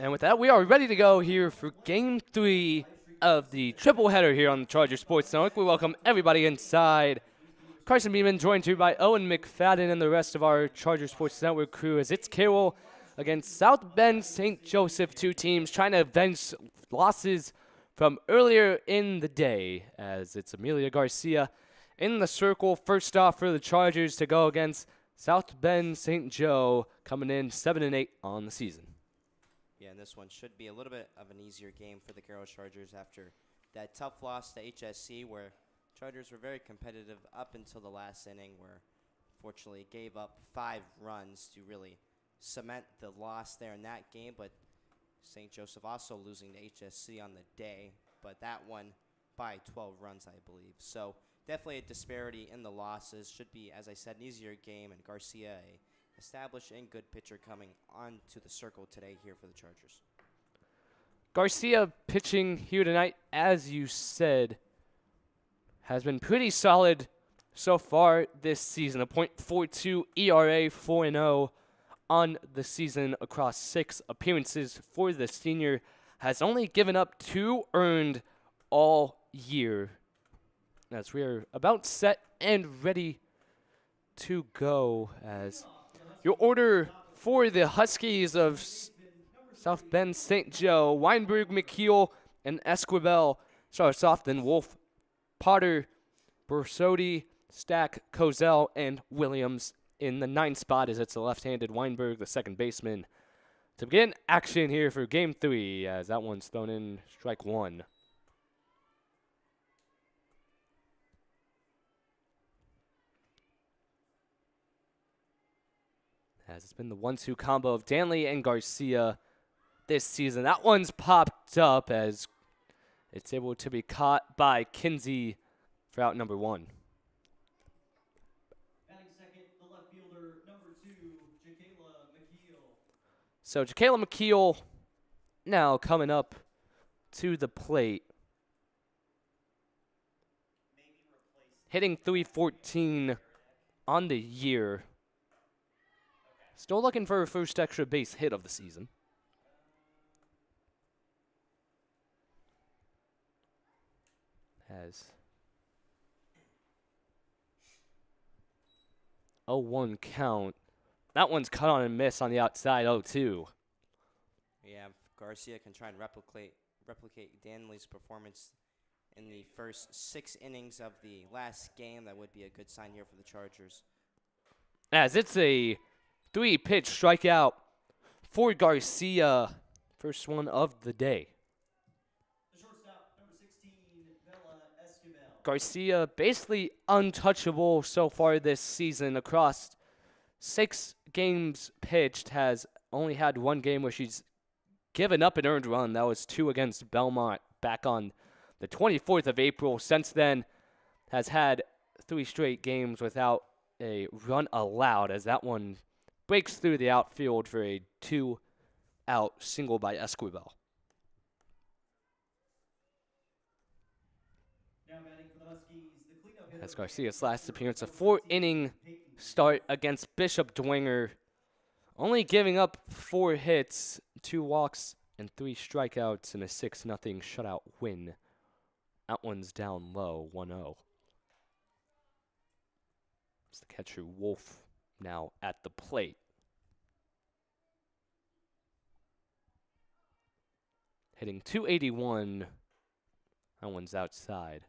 And with that, we are ready to go here for Game 3 of the triple header here on the Charger Sports Network. We welcome everybody inside. Carson Beeman joined here by Owen McFadden and the rest of our Charger Sports Network crew as it's Carroll against South Bend St. Joseph, two teams trying to avenge losses from earlier in the day, as it's Amelia Garcia in the circle. First off for the Chargers to go against South Bend St. Joe, coming in 7-8 on the season. Yeah, and this one should be a little bit of an easier game for the Carroll Chargers after that tough loss to HSC, where Chargers were very competitive up until the last inning, where fortunately gave up 5 runs to really cement the loss there in that game. But St. Joseph also losing to HSC on the day, but that one by 12 runs, I believe. So definitely a disparity in the losses. Should be, as I said, an easier game, and Garcia, a established and good pitcher, coming onto the circle today here for the Chargers. Garcia pitching here tonight, as you said, has been pretty solid so far this season. A .42 ERA, 4-0 on the season across 6 appearances for the senior. Has only given up 2 earned all year. As we are about set and ready to go, as your order for the Huskies of South Bend St. Joe: Weinberg, McKeel, and Esquivel starts off. Then Wolf, Potter, Bersodi, Stack, Kozel, and Williams in the 9th spot, as it's the left-handed Weinberg, the second baseman, to begin action here for Game 3, as that one's thrown in strike 1. As it's been the 1-2 combo of Danley and Garcia this season. That one's popped up as it's able to be caught by Kinsey for out number 1. Batting second, the left fielder, number 2, Jacayla McKeel. So Jacayla McKeel now coming up to the plate. Hitting .314 on the year. Still looking for her first extra base hit of the season. Has 0-1 count. That one's cut on and miss on the outside, 0-2. Yeah, if Garcia can try and replicate Danley's performance in the first 6 innings of the last game, that would be a good sign here for the Chargers. As it's a 3-pitch strikeout for Garcia. First one of the day. The shortstop, number 16, Bella Esquivel. Garcia basically untouchable so far this season. Across 6 games pitched, has only had 1 game where she's given up an earned run. That was 2 against Belmont back on the 24th of April. Since then, has had 3 straight games without a run allowed, as that one breaks through the outfield for a 2-out single by Esquivel. Now batting for the Huskies, the cleanup hitter. That's Garcia's last appearance, a 4-inning start against Bishop Dwenger, only giving up 4 hits, 2 walks, and 3 strikeouts in a 6-0 shutout win. That one's down low, 1-0. It's the catcher Wolf now at the plate. Hitting .281. That one's outside.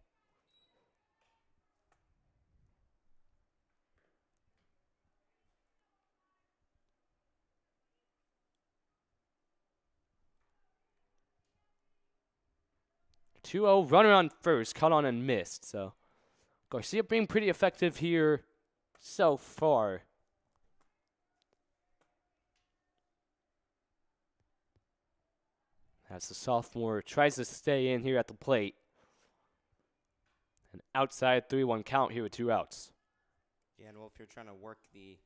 Runner on first, caught on and missed. So Garcia being pretty effective here so far. As the sophomore tries to stay in here at the plate. An outside 3-1 count here with 2 outs. Yeah, and well, if you're trying to work the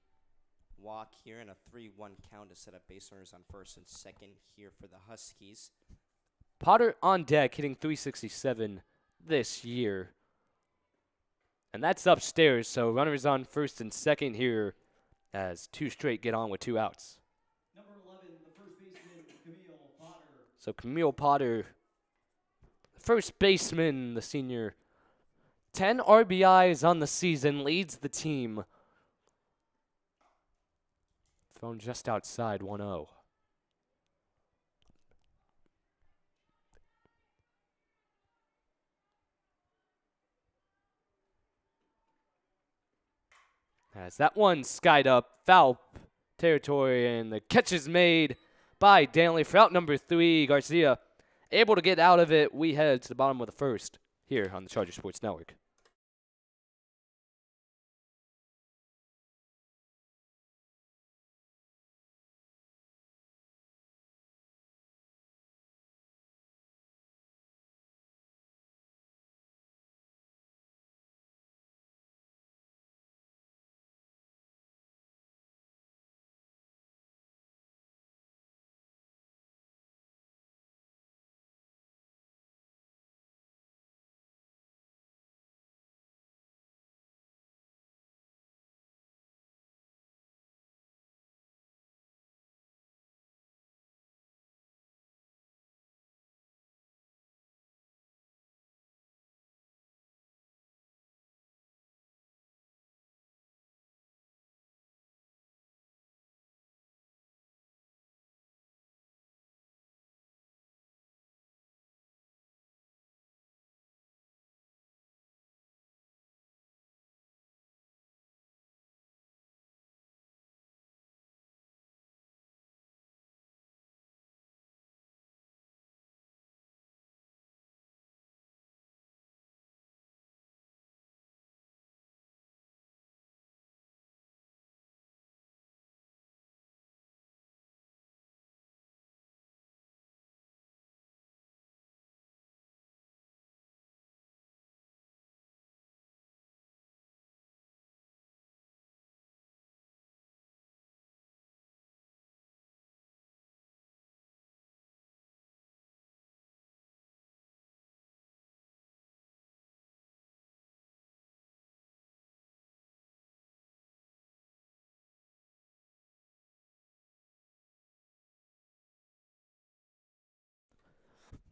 walk here in a 3-1 count to set up base runners on first and second here for the Huskies. Potter on deck, hitting .367 this year. And that's upstairs, so runners on first and second here as 2 straight get on with 2 outs. Number 11, the first baseman, Camille So Camille Potter, first baseman, the senior, 10 RBIs on the season, leads the team. Thrown just outside 1-0. As that one skied up, foul territory, and the catch is made by Danley for out number 3. Garcia able to get out of it. We head to the bottom of the first here on the Charger Sports Network.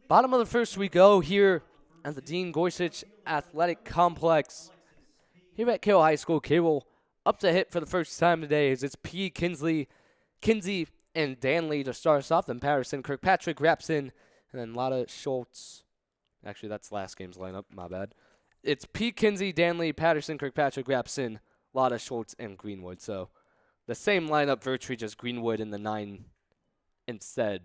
Bottom of the first we go here at the Dean Gorsuch Athletic Complex. Here at Carroll High School, Carroll up to hit for the first time today as it's P. Kinsey, and Danley to start us off. Then Patterson, Kirkpatrick, Rapson, and then Lotta Schultz. Actually, that's last game's lineup. My bad. It's P. Kinsey, Danley, Patterson, Kirkpatrick, Rapson, Lotta Schultz, and Greenwood. So the same lineup virtually, just Greenwood in the 9 instead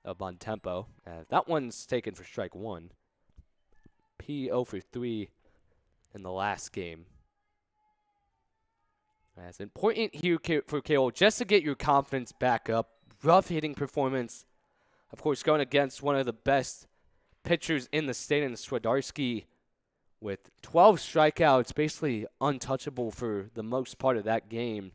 of on tempo. That one's taken for strike 1. P 0 for 3 in the last game. It's important here for Carroll just to get your confidence back up. Rough hitting performance. Of course, going against one of the best pitchers in the state in Swidarski with 12 strikeouts, basically untouchable for the most part of that game.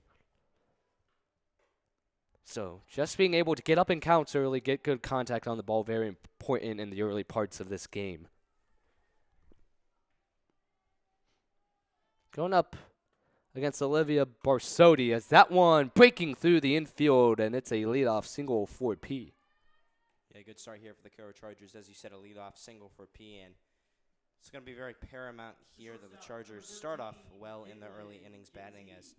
So just being able to get up in counts early, get good contact on the ball, very important in the early parts of this game. Going up against Olivia Barsotti as that one breaking through the infield, and it's a leadoff single for P. Yeah, good start here for the Carroll Chargers. As you said, a leadoff single for P, and it's going to be very paramount here that the Chargers start off well in the early innings batting, as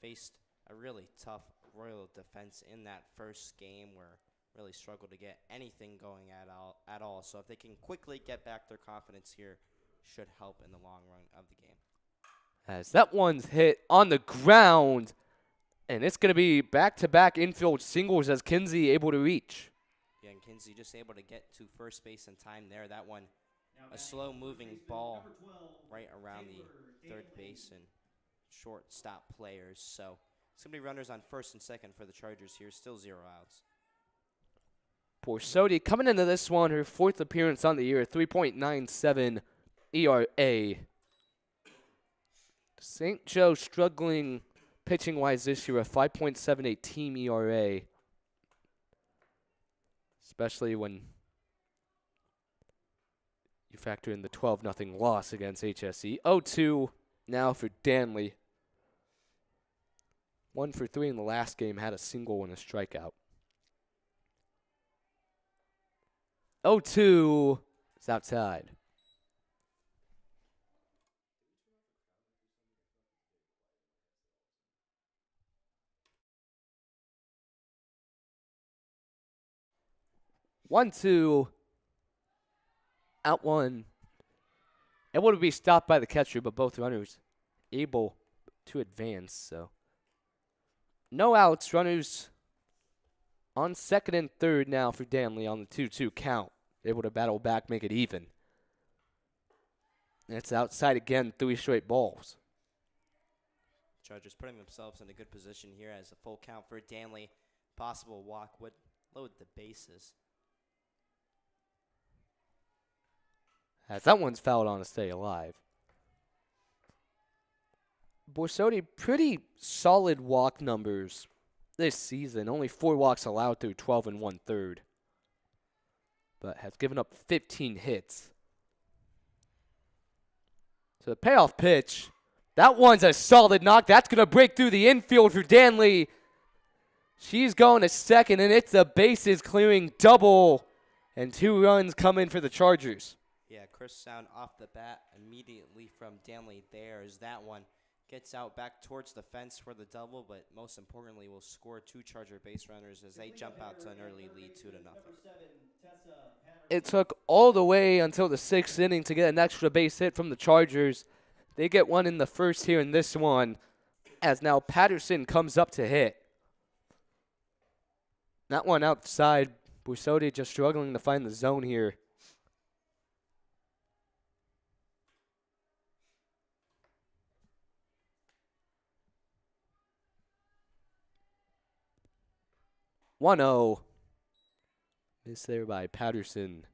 faced a really tough Royal defense in that first game where really struggled to get anything going at all. So if they can quickly get back their confidence here, should help in the long run of the game. As that one's hit on the ground, and it's going to be back-to-back infield singles as Kinsey able to reach. Yeah, and Kinsey just able to get to first base in time there. That one, a slow-moving ball right around the third base and shortstop players. So it's going to be runners on first and second for the Chargers here. Still 0 outs. Barsotti coming into this one, her 4th appearance on the year, 3.97 ERA. St. Joe struggling pitching-wise this year, a 5.78 team ERA. Especially when you factor in the 12-0 loss against HSE. 0-2 now for Danley. 1 for 3 in the last game, had a single and a strikeout. 0-2. It's outside. One, two. Out one. Able to be stopped by the catcher, but both runners able to advance. So no outs. Runners on second and third now for Danley on the 2-2 count. Able to battle back, make it even. And it's outside again, 3 straight balls. Chargers putting themselves in a good position here as a full count for Danley. Possible walk would load the bases. As that one's fouled on to stay alive. Varsity, pretty solid walk numbers this season. Only 4 walks allowed through 12 and 1/3. But has given up 15 hits. So the payoff pitch, that one's a solid knock. That's going to break through the infield for Danley. She's going to second, and it's a bases clearing double. And 2 runs coming for the Chargers. Yeah, crisp sound off the bat immediately from Danley there as that one gets out back towards the fence for the double, but most importantly will score 2 Charger base runners as they jump out to an early lead 2-0. It took all the way until the 6th inning to get an extra base hit from the Chargers. They get one in the first here in this one, as now Patterson comes up to hit. That one outside. Varsity just struggling to find the zone here. One 0. Missed there by Patterson.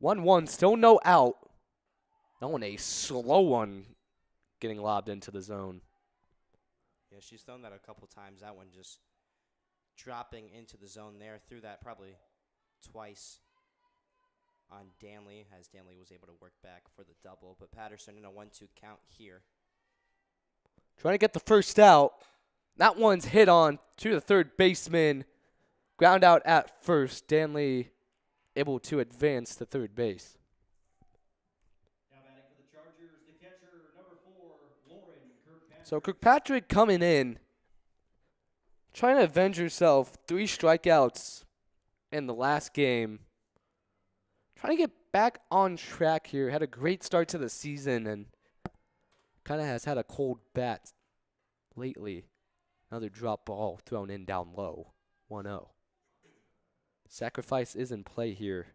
One, still no out. That one a slow one getting lobbed into the zone. Yeah, she's thrown that a couple times. That one just dropping into the zone there. Threw that probably twice on Danley, as Danley was able to work back for the double. But Patterson in a 1-2 count here. Trying to get the first out. That one's hit on to the third baseman. Ground out at first. Danley able to advance to third base. Now batting for the Chargers, the catcher, number 4, Lauren Kirkpatrick. So Kirkpatrick coming in, trying to avenge herself. 3 strikeouts in the last game. Trying to get back on track here. Had a great start to the season and kind of has had a cold bat lately. Another drop ball thrown in down low. 1-0. Sacrifice is in play here.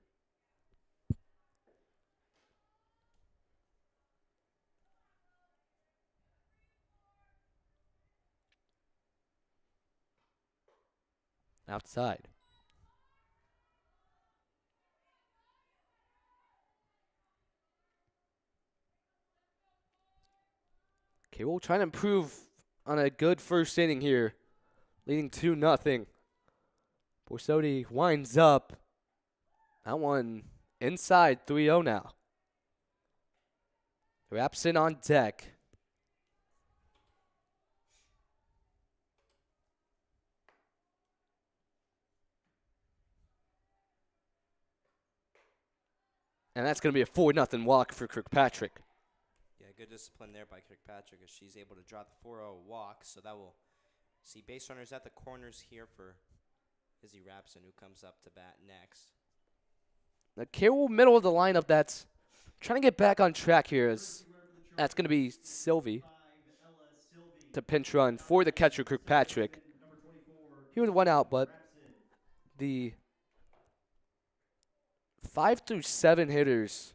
Outside. Carroll trying to improve on a good first inning here, leading 2-0. Varsity winds up. That one inside 3-0 now. Wraps in on deck. And that's going to be a 4-0 walk for Kirkpatrick. Yeah, good discipline there by Kirkpatrick as she's able to draw the 4-0 walk. So that will see base runners at the corners here for Izzy Rapson, who comes up to bat next. The Carroll middle of the lineup that's trying to get back on track here is that's going to be Sylvie to pinch run for the catcher Kirkpatrick. He was 1 out, but the 5 through 7 hitters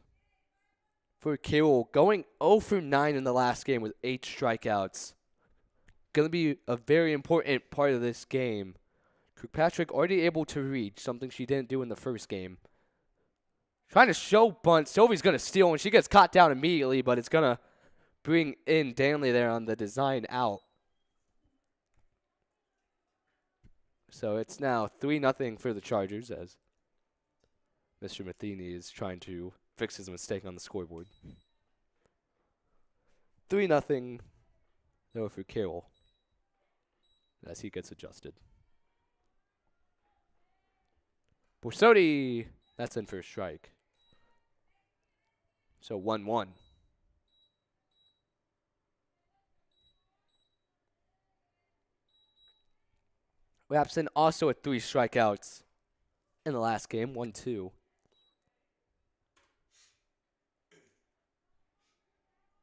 for Carroll going 0 for 9 in the last game with 8 strikeouts. Going to be a very important part of this game. Kirkpatrick already able to reach, something she didn't do in the first game. Trying to show bunt. Sylvie's going to steal, and she gets caught down immediately, but it's going to bring in Danley there on the design out. So it's now 3-0 for the Chargers as Mr. Matheny is trying to fix his mistake on the scoreboard. 3-0 though for Carroll as he gets adjusted. Varsity, that's in for a strike. So 1-1. Rapson also with 3 strikeouts in the last game, 1-2.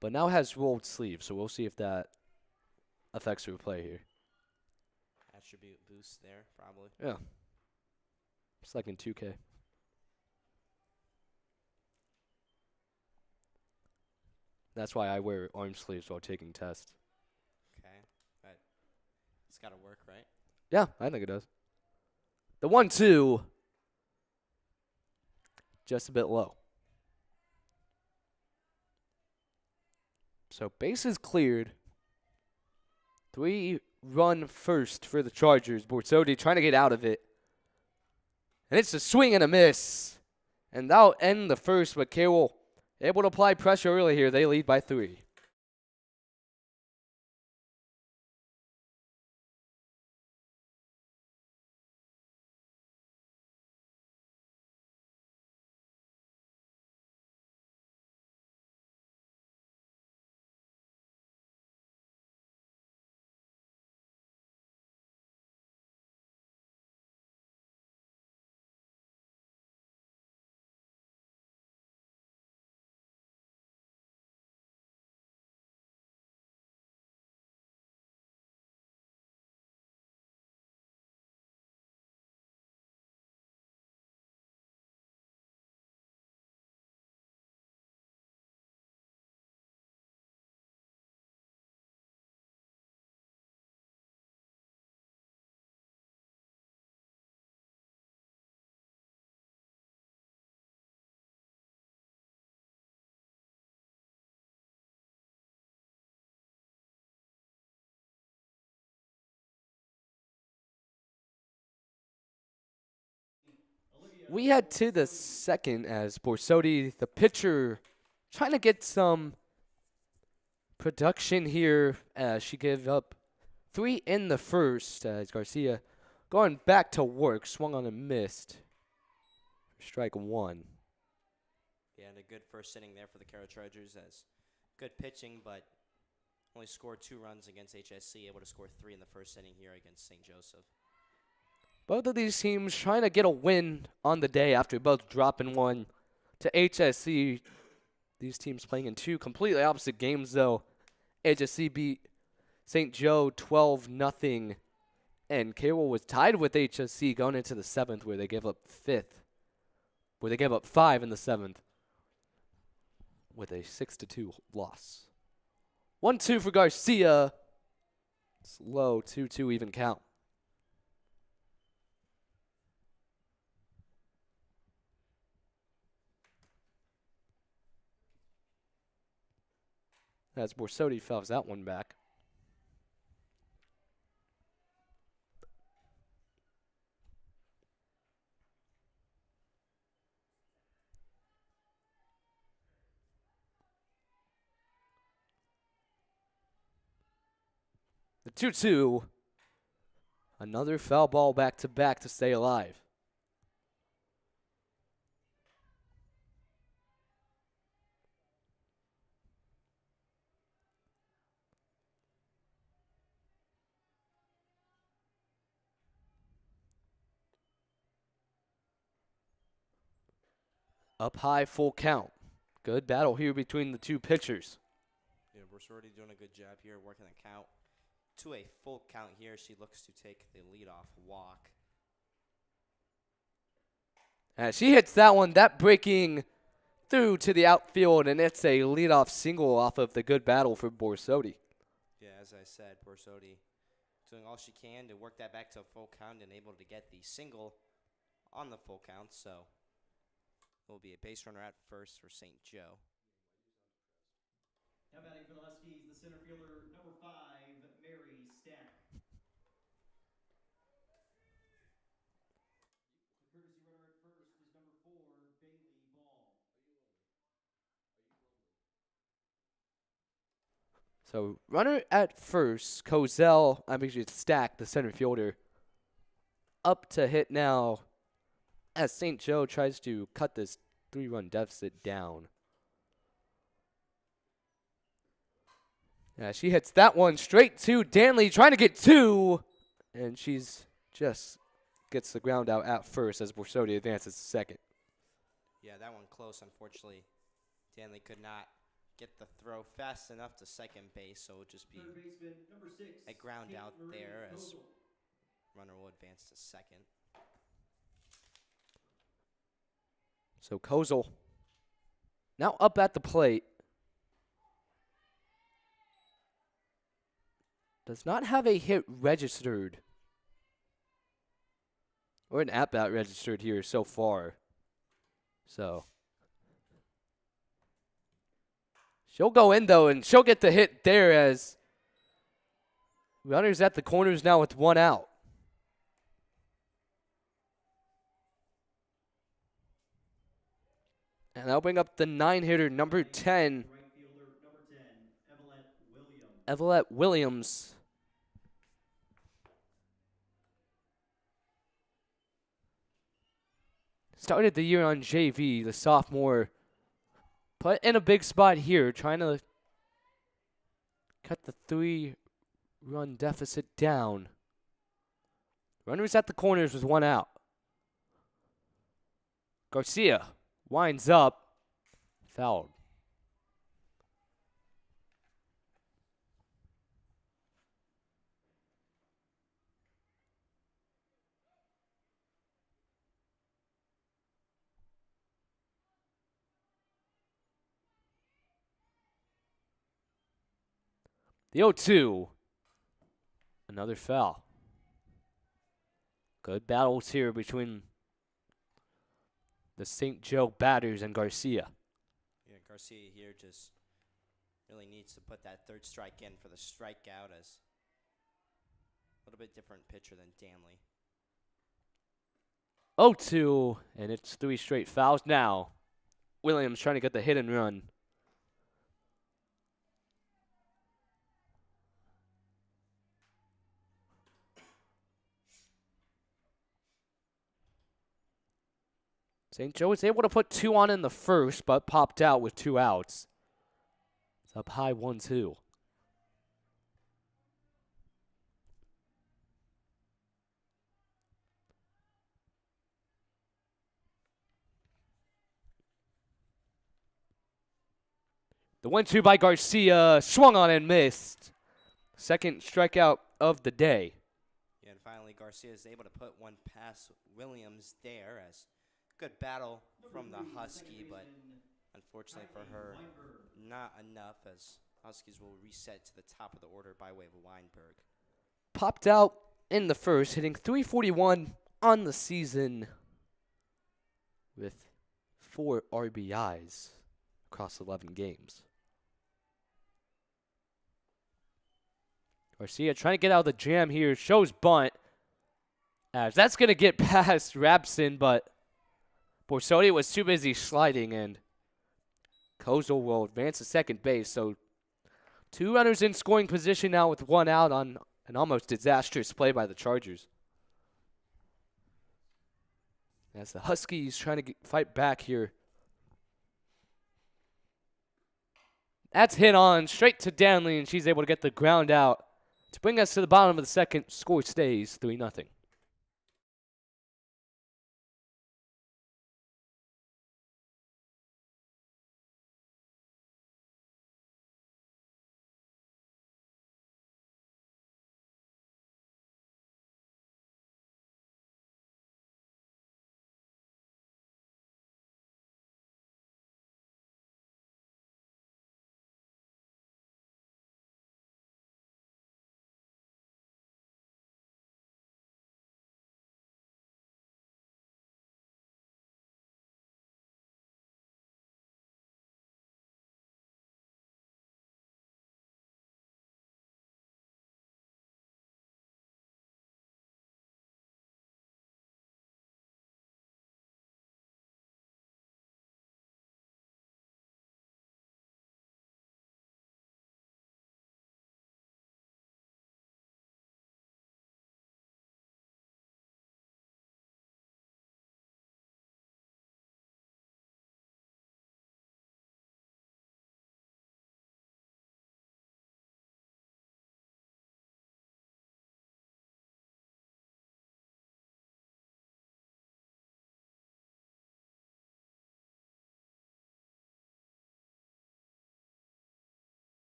But now has rolled sleeves, so we'll see if that affects the play here. Attribute boost there, probably. Yeah. It's like in 2K. That's why I wear arm sleeves while taking tests. Okay. But it's got to work, right? Yeah, I think it does. The 1-2, just a bit low. So bases cleared. 3-run first for the Chargers. Varsity trying to get out of it. And it's a swing and a miss. And that'll end the first, but Carroll able to apply pressure early here. They lead by 3. We head to the second as Varsity, the pitcher, trying to get some production here as she gave up 3 in the first as Garcia going back to work, swung on and missed. Strike 1. Yeah, and a good first inning there for the Carroll Chargers as good pitching, but only scored 2 runs against HSC, able to score 3 in the first inning here against St. Joseph. Both of these teams trying to get a win on the day after both dropping one to HSC. These teams playing in 2 completely opposite games, though. HSC beat St. Joe 12-0, and Carroll was tied with HSC going into the 7th, where they gave up 5 in the 7th with a 6-2 loss. 1-2 for Garcia. It's low, 2-2 even count. As Varsity fouls that one back. The 2-2. Another foul ball back-to-back to stay alive. Up high, full count. Good battle here between the 2 pitchers. Yeah, Varsity doing a good job here, working the count. To a full count here, she looks to take the leadoff walk. As she hits that one, that breaking through to the outfield, and it's a leadoff single off of the good battle for Varsity. Yeah, as I said, Varsity doing all she can to work that back to a full count and able to get the single on the full count. So it will be a base runner at first for St. Joe. Now batting for the Huskies, the center fielder, number 5, Mary Stack. The courtesy runner at first is number 4, Bailey Ball. So runner at first, Cozell, Stack, the center fielder, up to hit now as St. Joe tries to cut this 3-run deficit down. Yeah, she hits that one straight to Danley, trying to get 2, and she's just gets the ground out at first as Borsodi advances to second. Yeah, that one close. Unfortunately, Danley could not get the throw fast enough to second base, so it would just be Third baseman, number 6. a ground Kate out Marie there as Kozel. runner will advance to second. So Kozel now up at the plate. Does not have a hit registered. Or an at-bat registered here so far. So she'll go in, though, and she'll get the hit there as runners at the corners now with 1 out. And that'll bring up the 9-hitter, number 10, Right fielder, number 10, Evelette Williams. Evelette Williams. Started the year on JV, the sophomore. Put in a big spot here, trying to cut the 3-run deficit down. Runners at the corners with 1 out. Garcia winds up, fouled. The 0-2. Another foul. Good battles here between the St. Joe batters and Garcia. Yeah, Garcia here just really needs to put that third strike in for the strikeout as a little bit different pitcher than Danley. 0-2, and it's 3 straight fouls now. Williams trying to get the hit and run. St. Joe was able to put 2 on in the first, but popped out with 2 outs. It's up high 1-2. The 1-2 by Garcia, swung on and missed. Second strikeout of the day. Yeah, and finally Garcia is able to put one past Williams there as good battle from the Husky, but unfortunately for her, not enough as Huskies will reset to the top of the order by way of Weinberg. Popped out in the first, hitting .341 on the season with 4 RBIs across 11 games. Garcia trying to get out of the jam here, shows bunt. As that's going to get past Rabson, but Borsodi was too busy sliding, and Kozel will advance to second base. So 2 runners in scoring position now with 1 out on an almost disastrous play by the Chargers. As the Huskies trying to fight back here. That's hit on straight to Danley, and she's able to get the ground out to bring us to the bottom of the second. Score stays 3-0.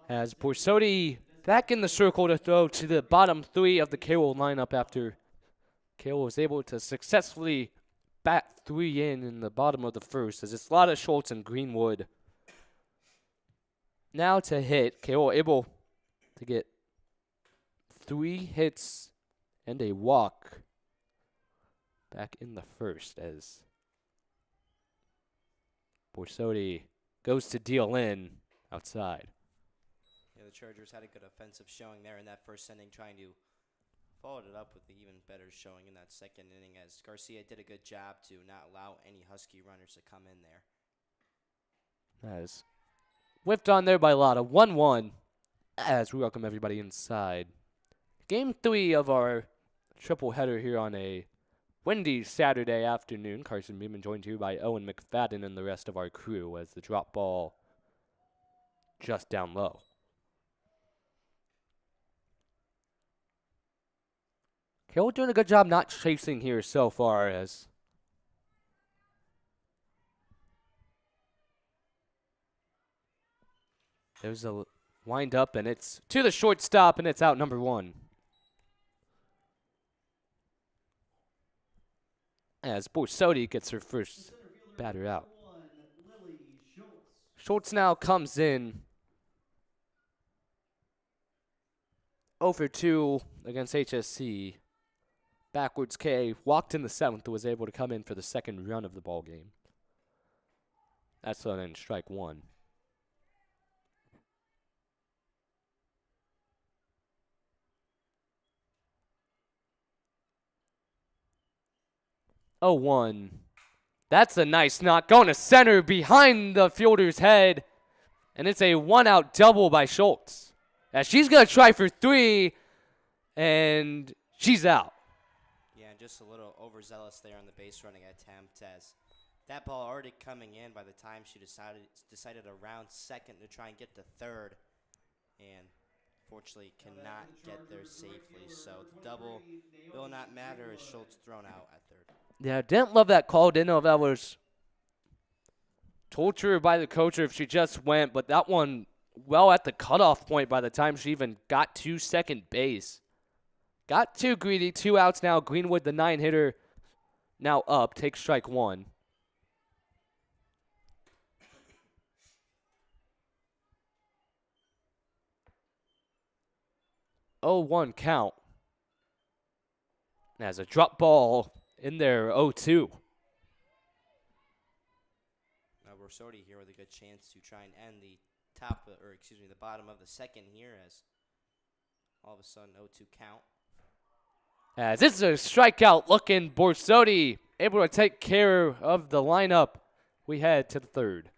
As Borsodi back in the circle to throw to the bottom three of the Carroll lineup after Carroll was able to successfully bat three in the bottom of the first, as it's Lotta, Schultz, and Greenwood. Now to hit, Carroll able to get 3 hits and a walk back in the first as Borsodi goes to deal in outside. Yeah, the Chargers had a good offensive showing there in that first inning, trying to follow it up with an even better showing in that second inning, as Garcia did a good job to not allow any Husky runners to come in there. That is whipped on there by Lotta. 1-1 as we welcome everybody inside. Game 3 of our triple header here on a windy Saturday afternoon. Carson Beeman joined here by Owen McFadden and the rest of our crew as the drop ball just down low. Carroll doing a good job not chasing here so far as there's a wind up and it's to the shortstop and it's out number 1. As Borsodi gets her first batter out. Schultz now comes in 0-for-2 against HSC. Backwards K walked in the 7th, was able to come in for the second run of the ball game. That's on strike 1. Oh, 1. That's a nice knock. Going to center behind the fielder's head. And it's a 1-out double by Schultz. As she's going to try for 3. And she's out. Yeah, and just a little overzealous there on the base running attempt, as that ball already coming in by the time she decided to round second to try and get to third. And fortunately cannot get there safely. So the double will not matter as Schultz thrown out at third. Yeah, didn't love that call. Didn't know if that was told to her by the coach or if she just went. But that one well at the cutoff point by the time she even got to second base. Got too greedy. 2 outs now. Greenwood, the 9-hitter, now up. Takes strike 1. 0-1 count. As a drop ball in there, 0-2. Now Borsodi here with a good chance to try and end the the bottom of the second here, as all of a sudden 0-2 count. As this is a strikeout looking Borsodi able to take care of the lineup. We head to the third.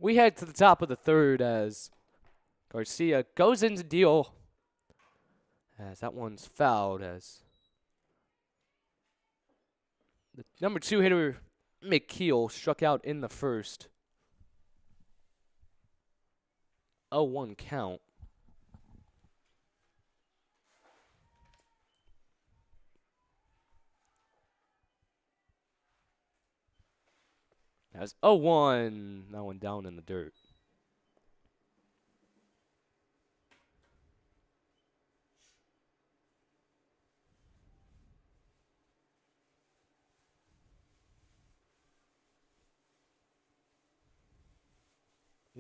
We head to the top of the third as Garcia goes in to deal. As that one's fouled as the number 2 hitter, McKeel, struck out in the first. 0-1 count. That's 0-1. That one down in the dirt.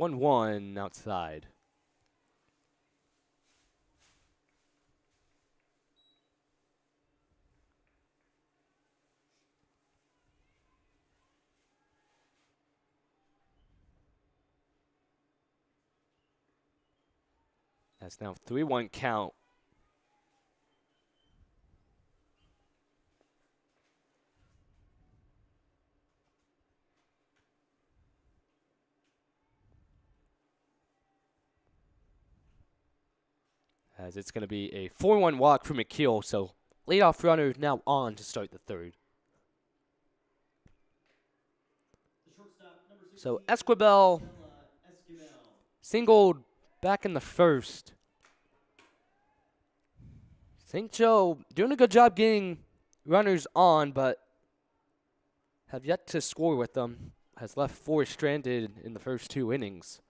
1-1 outside. That's now 3-1 count. As it's going to be a 4-1 walk for McKeel, so leadoff runner now on to start the third. The shortstop, number 16, So Esquivel Stella Esquivel. singled back in the first. St. Joe doing a good job getting runners on, but have yet to score with them. Has left 4 stranded in the first 2 innings.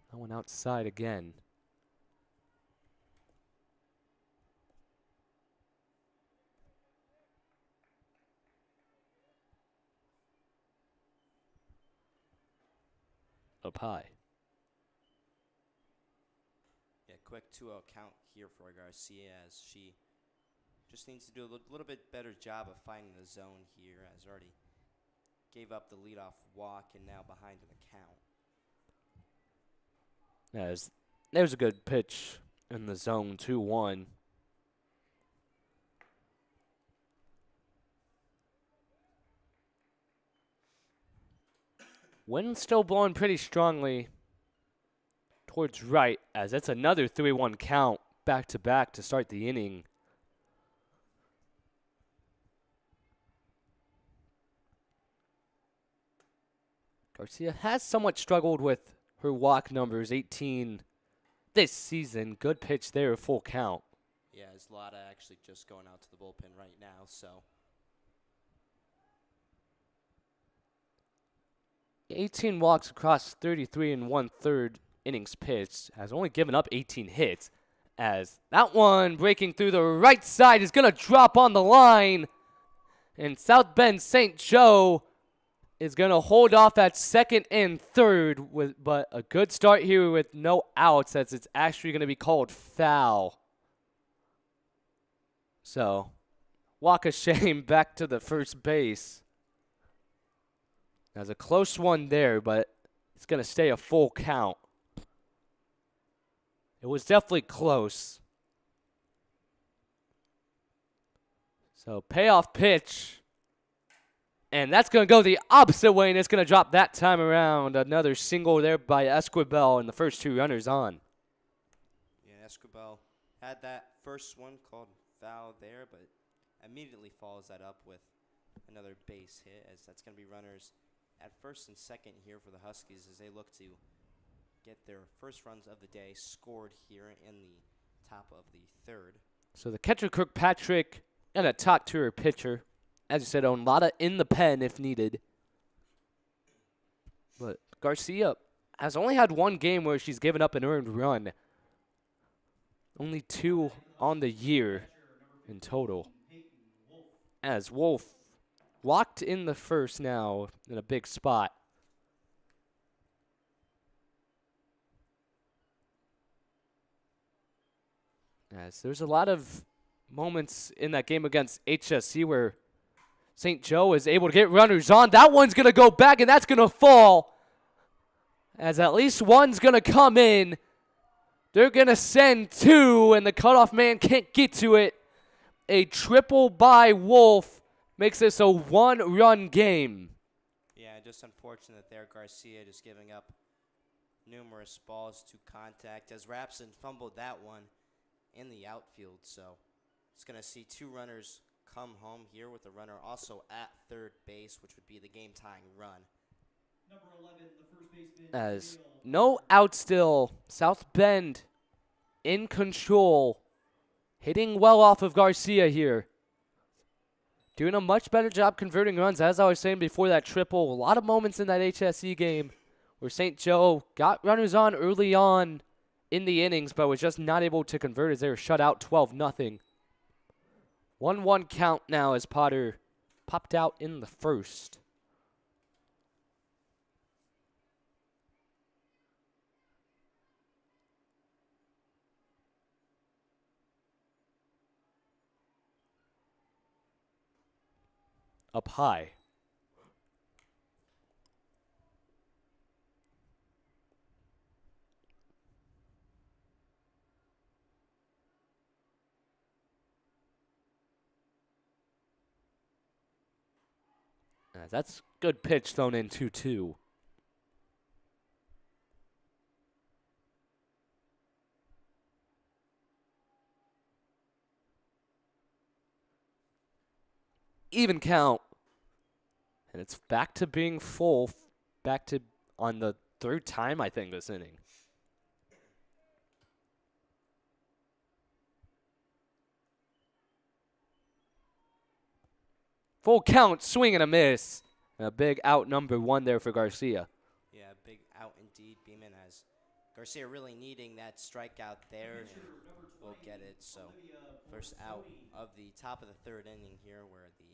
That one outside again. Up high. Yeah, quick 2-0 count here for Garcia as she just needs to do a little bit better job of finding the zone here, as already gave up the leadoff walk and now behind in the count. As there's a good pitch in the zone, 2-1. Wind still blowing pretty strongly towards right, as it's another 3-1 count back-to-back to start the inning. Garcia has somewhat struggled with her walk numbers, 18 this season. Good pitch there, full count. Yeah, is Lotta actually just going out to the bullpen right now, so 18 walks across 33 and 1/3 innings pitched, has only given up 18 hits, as that one breaking through the right side is going to drop on the line, and South Bend St. Joe is going to hold off at second and third, but a good start here with no outs, as it's actually going to be called foul. So, walk of shame back to the first base. That's a close one there, but it's going to stay a full count. It was definitely close. So payoff pitch. And that's going to go the opposite way, and it's going to drop that time around. Another single there by Esquivel, and the first 2 runners on. yeah, Escobar had that first one called foul there, but immediately follows that up with another base hit, as that's going to be runners at first and second here for the Huskies as they look to get their first runs of the day scored here in the top of the third. So the catcher, Kirkpatrick, and a top-tier pitcher. As you said, Onlada in the pen if needed. But Garcia has only had 1 game where she's given up an earned run. Only 2 on the year in total. As Wolf locked in the first now in a big spot. As there's a lot of moments in that game against HSC where St. Joe is able to get runners on. That one's going to go back, and that's going to fall. As at least one's going to come in. They're going to send 2, and the cutoff man can't get to it. A triple by Wolf makes this a 1-run game. Yeah, just unfortunate there. Garcia just giving up numerous balls to contact as Rapson fumbled that one in the outfield. So it's going to see 2 runners come home here with a runner also at third base, which would be the game-tying run. Number 11, the first baseman. As no out still, South Bend in control, hitting well off of Garcia here. Doing a much better job converting runs, as I was saying before that triple. A lot of moments in that HSE game where St. Joe got runners on early on in the innings, but was just not able to convert as they were shut out 12-0. 1-1 count now as Potter popped out in the first. up high. That's good pitch thrown in 2-2. Even count. And it's back to being full. Back to on the third time, I think, this inning. Full count, swing and a miss. And a big out number 1 there for Garcia. Yeah, big out indeed. Beeman has Garcia really needing that strikeout there, and will get it. So first out of the top of the third inning here, where the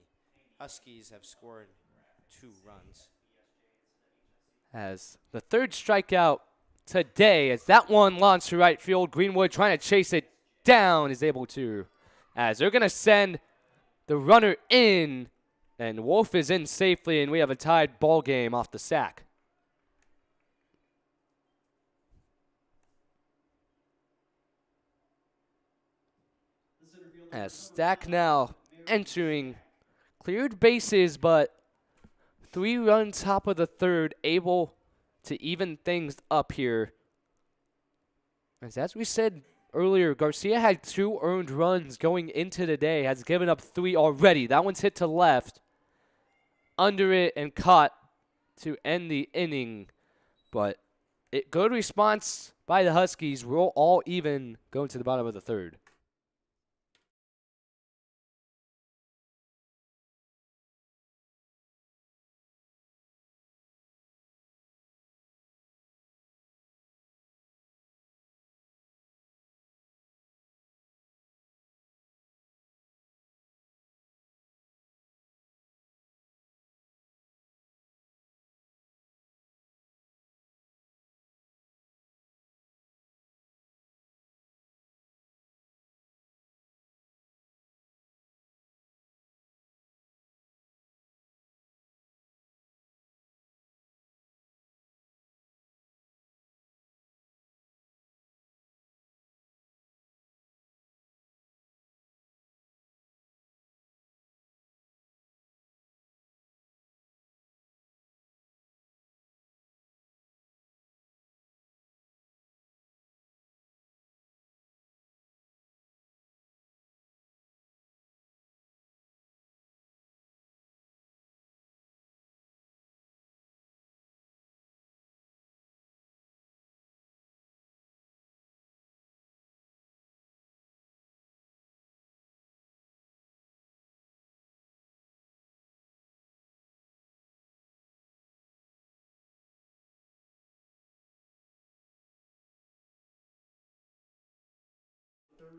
Huskies have scored 2 runs. As the third strikeout today, as that one launched to right field. Greenwood trying to chase it down is able to, as they're going to send the runner in, and Wolf is in safely, and we have a tied ball game off the sack. As Stack now entering cleared bases, but 3 runs top of the third, able to even things up here. As we said earlier, Garcia had 2 earned runs going into the day, has given up 3 already. That one's hit to left, under it, and caught to end the inning. But good response by the Huskies. We're all even going to the bottom of the third.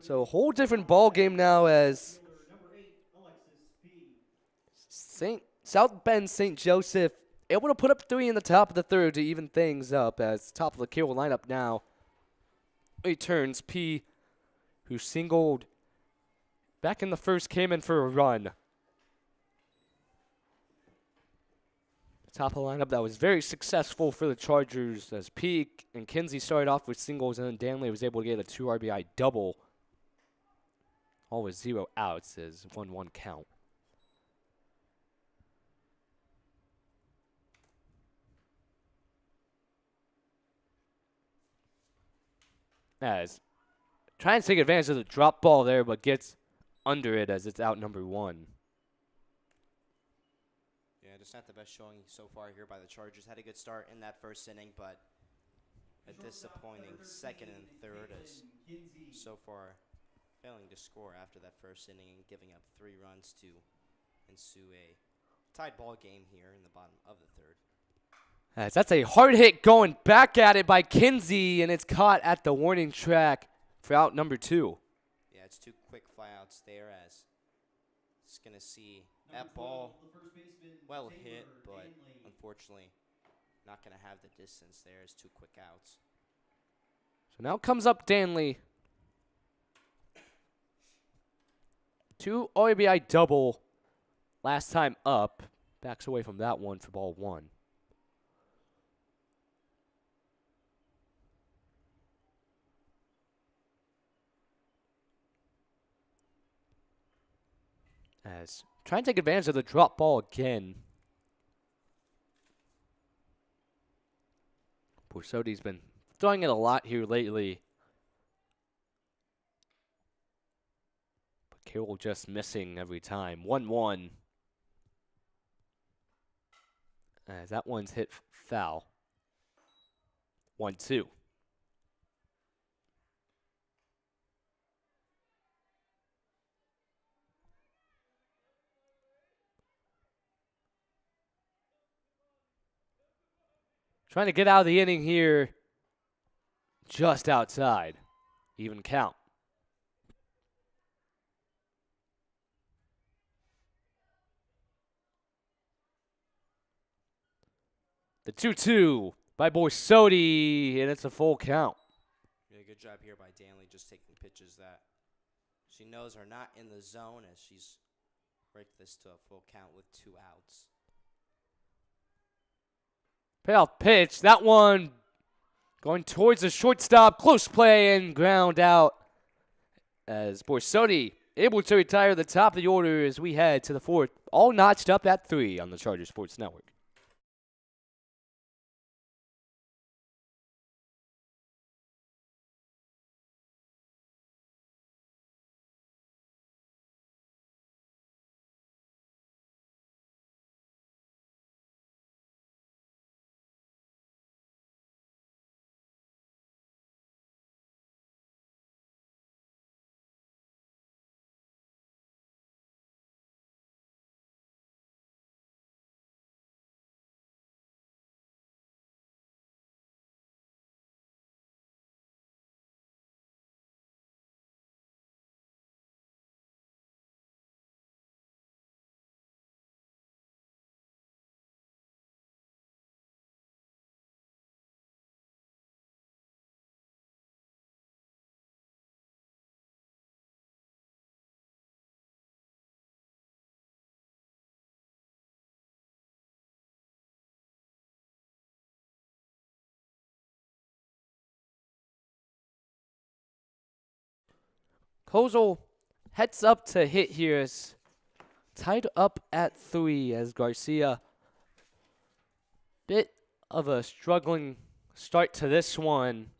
So a whole different ball game now, as South Bend St. Joseph able to put up 3 in the top of the third to even things up, as top of the Carroll lineup now returns. P, who singled back in the first, came in for a run. Top of the lineup that was very successful for the Chargers, as P and Kinsey started off with singles, and then Danley was able to get a 2 RBI double. All with 0 outs as 1-1 count. As trying to take advantage of the drop ball there, but gets under it as it's out number 1. Yeah, just not the best showing so far here by the Chargers. Had a good start in that first inning, but a disappointing second and third, as so far failing to score after that first inning and giving up 3 runs to ensue a tied ball game here in the bottom of the third. As that's a hard hit going back at it by Kinsey, and it's caught at the warning track for out number 2. Yeah, it's 2 quick flyouts there, as it's going to see that ball well hit, but unfortunately not going to have the distance there as 2 quick outs. So now comes up Danley. 2 RBI double last time up. Backs away from that one for ball one. As trying to take advantage of the drop ball again. Varsity's been throwing it a lot here lately. But Carroll just missing every time. 1-1. As that one's hit foul. 1-2. Trying to get out of the inning here. Just outside. Even count. The 2-2 by Varsity, and it's a full count. Yeah, good job here by Danley, just taking pitches that she knows are not in the zone as she's break this to a full count with 2 outs. Payoff pitch. That one going towards the shortstop. Close play and ground out. As Varsity able to retire the top of the order as we head to the 4th. All notched up at 3 on the Charger Sports Network. Kozel heads up to hit here. Is tied up at 3 as Garcia. Bit of a struggling start to this one.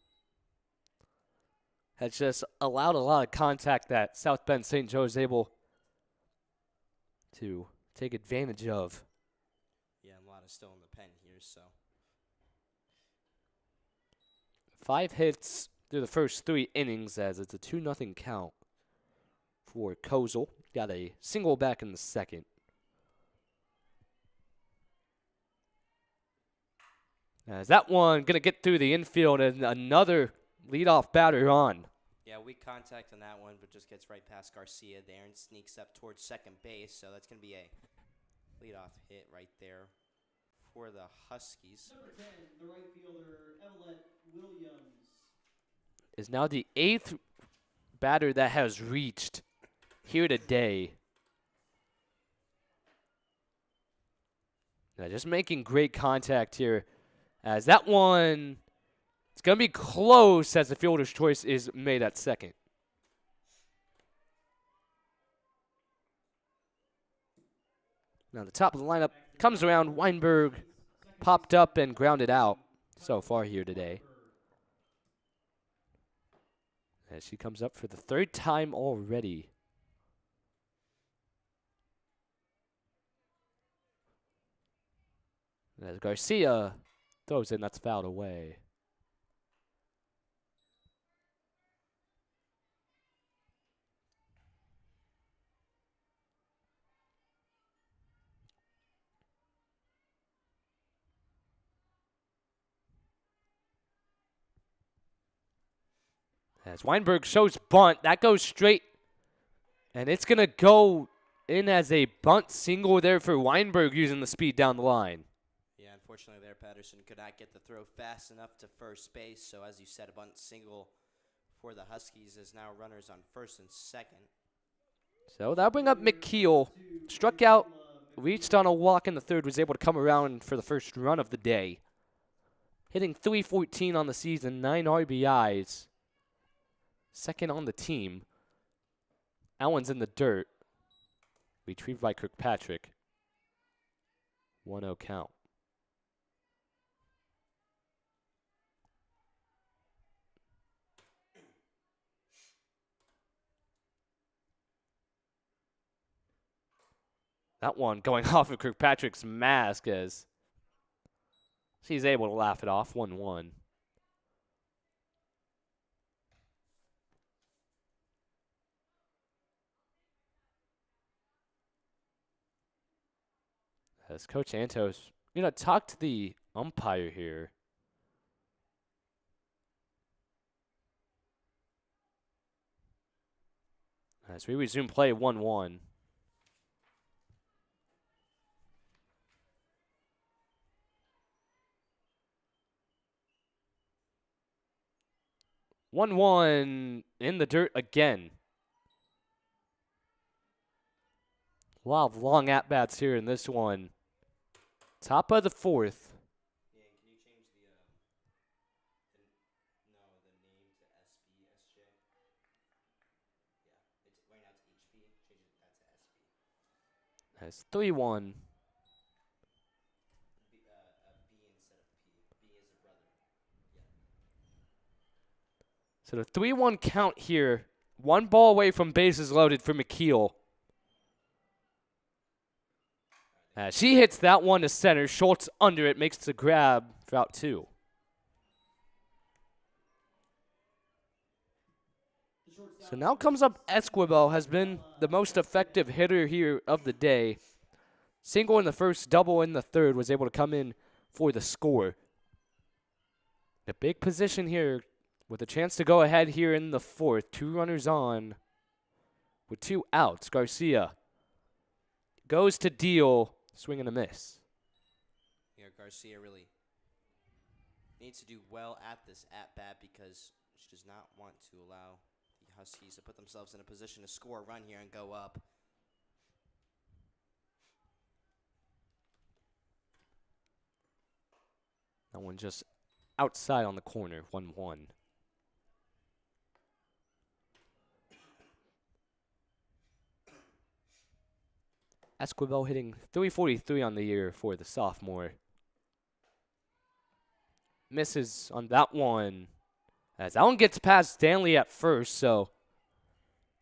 Has just allowed a lot of contact that South Bend St. Joe is able to take advantage of. Yeah, a lot is still in the pen here, so. 5 hits through the first 3 innings as it's a 2-0 count for Kozel. Got a single back in the second. As that one going to get through the infield and another leadoff batter on. Yeah, weak contact on that one, but just gets right past Garcia there and sneaks up towards second base. So that's going to be a leadoff hit right there for the Huskies. Number 10, the right fielder, Evelyn Williams. Is now the 8th batter that has reached here today. Now just making great contact here. As that one, it's going to be close as the fielder's choice is made at second. Now the top of the lineup comes around. Weinberg popped up and grounded out so far here today. As she comes up for the 3rd time already. As Garcia throws in, that's fouled away. As Weinberg shows bunt, that goes straight. And it's going to go in as a bunt single there for Weinberg using the speed down the line. Yeah, unfortunately there, Patterson could not get the throw fast enough to first base. So as you said, a bunt single for the Huskies is now runners on first and second. So that'll bring up McKeel. Struck out reached on a walk in the third, was able to come around for the first run of the day. Hitting .314 on the season, 9 RBIs. Second on the team. Allen's in the dirt. Retrieved by Kirkpatrick. 1-0 count. That one going off of Kirkpatrick's mask as he's able to laugh it off. 1-1. As Coach Antos, talk to the umpire here. As we resume play, 1-1. In the dirt again. A lot of long at-bats here in this one. Top of the fourth. Yeah, can you change the name to SBSJ? Yeah, it's right now it's HP. Change that to SB. That's 3-1. B instead of P. B is a brother. Yeah. So the 3-1 count here. One ball away from bases loaded for McKeel. She hits that one to center. Schultz under it, makes the grab for out 2. So now comes up Esquivel, has been the most effective hitter here of the day. Single in the first, double in the third, was able to come in for the score. A big position here with a chance to go ahead here in the fourth. 2 runners on with 2 outs. Garcia goes to deal. Swing and a miss. Yeah, Garcia really needs to do well at this at-bat because she does not want to allow the Huskies to put themselves in a position to score a run here and go up. That one just outside on the corner, 1-1. Esquivel hitting .343 on the year for the sophomore. Misses on that one. As that one gets past Stanley at first, so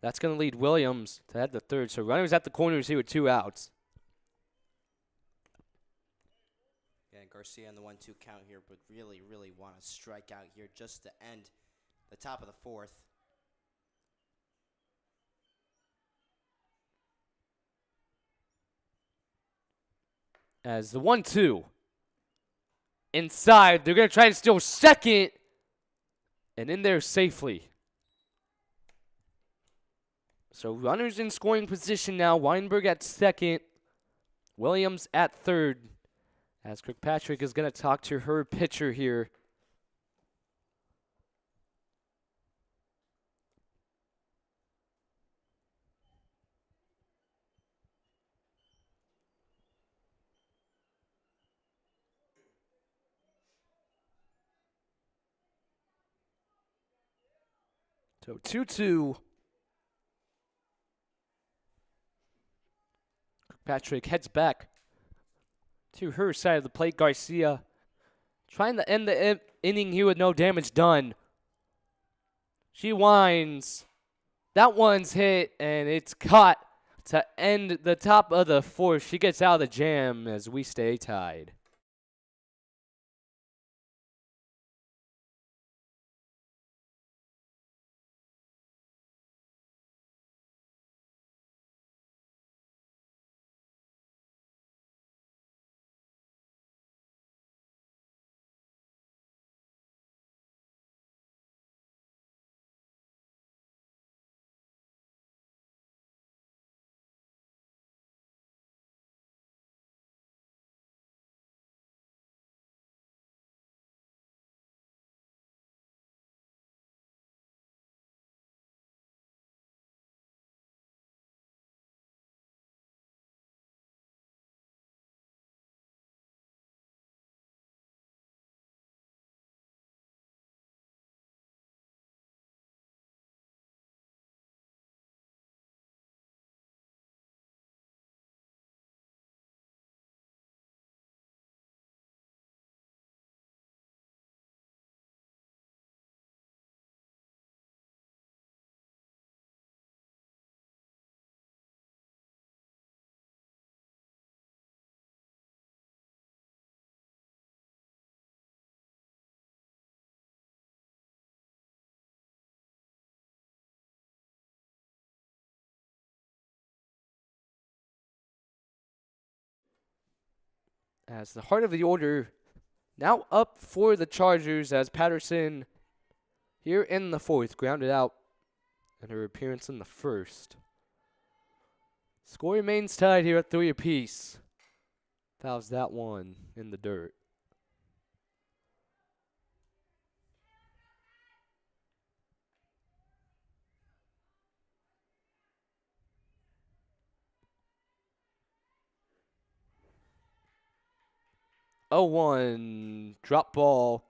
that's going to lead Williams to head the third. So runners at the corners here with 2 outs. Yeah, Garcia on the 1-2 count here would really, really want to strike out here just to end the top of the fourth. As the 1-2 inside, they're going to try to steal second and in there safely. So runners in scoring position now. Weinberg at second, Williams at third. As Kirkpatrick is going to talk to her pitcher here. So 2-2. Kirkpatrick heads back to her side of the plate. Garcia trying to end the inning here with no damage done. She winds. That one's hit, and it's caught to end the top of the fourth. She gets out of the jam as we stay tied. As the heart of the order now up for the Chargers as Patterson here in the fourth grounded out in her appearance in the first. Score remains tied here at 3 apiece. Fouls that one in the dirt. Oh, 1 drop ball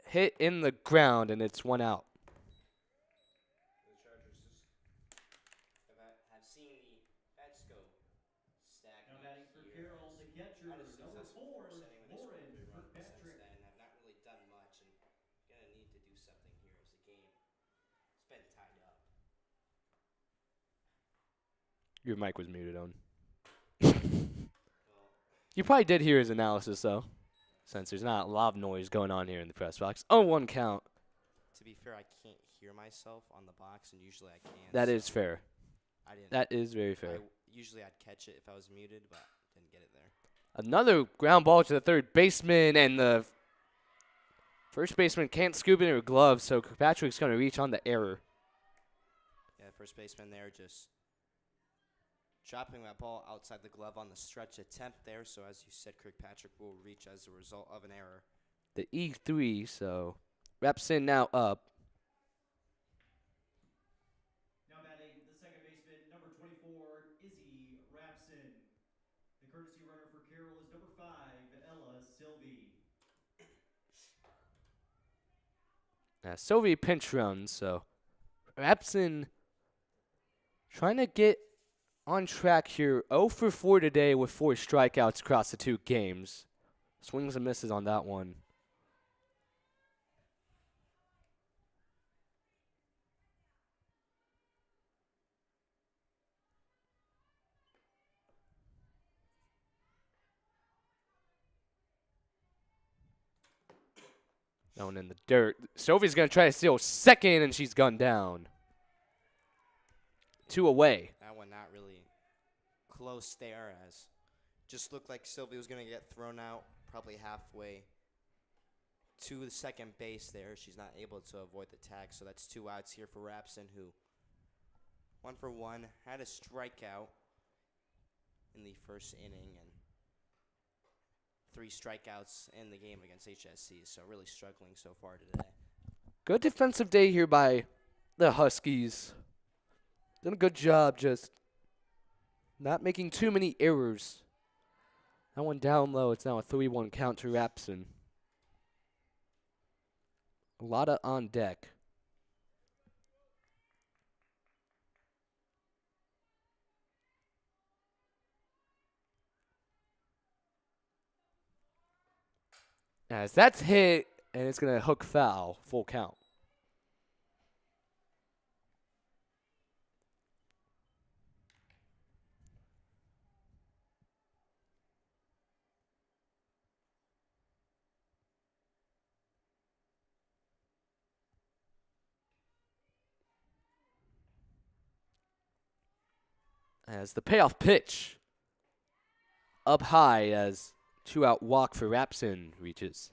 hit in the ground, and it's 1 out. The Chargers have seen the bets go stagnant Now batting for here. Carroll, the catcher, Not a number successful 4, first inning when they scored Lauren 3 runs, but since Kirkpatrick. then have not really done much and gonna need to do something here as the game has been tied up. Your mic was muted on. Well, You probably did hear his analysis, though, since there's not a lot of noise going on here in the press box. Oh, 1 count. to be fair, I can't hear myself on the box, and usually I can. That so is fair. I didn't. That is very fair. Usually I'd catch it if I was muted, but didn't get it there. Another ground ball to the third baseman, and the first baseman can't scoop in her glove, so Kirkpatrick's going to reach on the error. Yeah, first baseman there just dropping that ball outside the glove on the stretch attempt there. So as you said, Kirkpatrick will reach as a result of an error. The E3, so Repson now up. Now batting the second baseman, number 24, Izzy Rapson. The courtesy runner for Carroll is number 5, Ella Sylvie. Sylvie pinch runs, so Repson trying to get on track here. 0 for 4 today with 4 strikeouts across the 2 games. Swings and misses on that one. That one in the dirt. Sylvie's going to try to steal second, and she's gunned down. 2 away. That one not really close there, as just looked like Sylvie was going to get thrown out probably halfway to the second base there. She's not able to avoid the tag, so that's 2 outs here for Rapson, who 1 for 1 had a strikeout in the first inning and 3 strikeouts in the game against HSC, so really struggling so far today. Good defensive day here by the Huskies. Done a good job just not making too many errors. That one down low. It's now a 3-1 count to Rapson. A lot of on deck. As that's hit, and it's going to hook foul. Full count. As the payoff pitch up high as 2-out walk for Rapson reaches.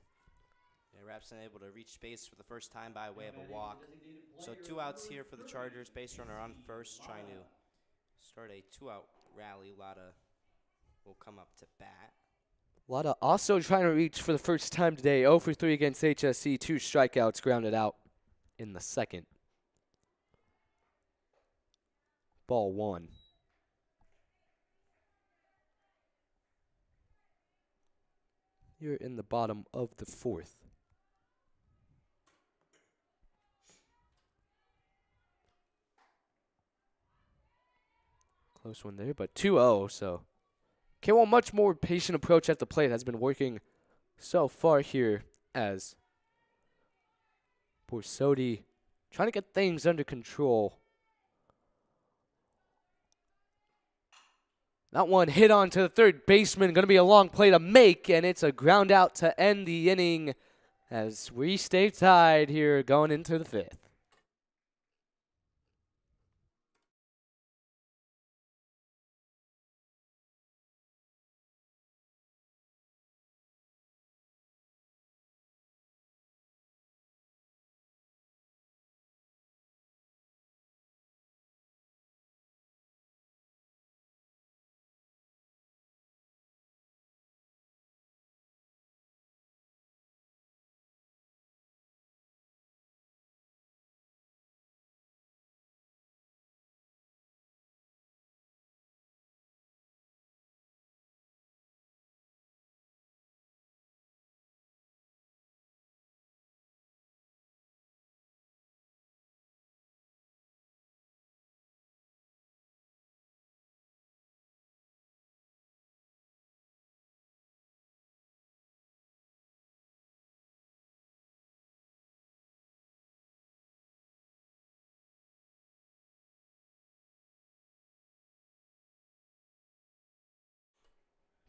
Yeah, Rapson able to reach base for the first time by way of a walk. So 2 outs here for the Chargers. Base runner on first, trying to start a 2-out rally. Lotta will come up to bat. Lotta also trying to reach for the first time today. 0 for 3 against HSC. 2 strikeouts grounded out in the second. Ball 1. You're in the bottom of the 4th. Close one there, but 2-0, so Carroll, much more patient approach at the plate has been working so far here as Borsodi trying to get things under control. That one hit on to the third baseman. Going to be a long play to make, and it's a ground out to end the inning as we stay tied here going into the 5th.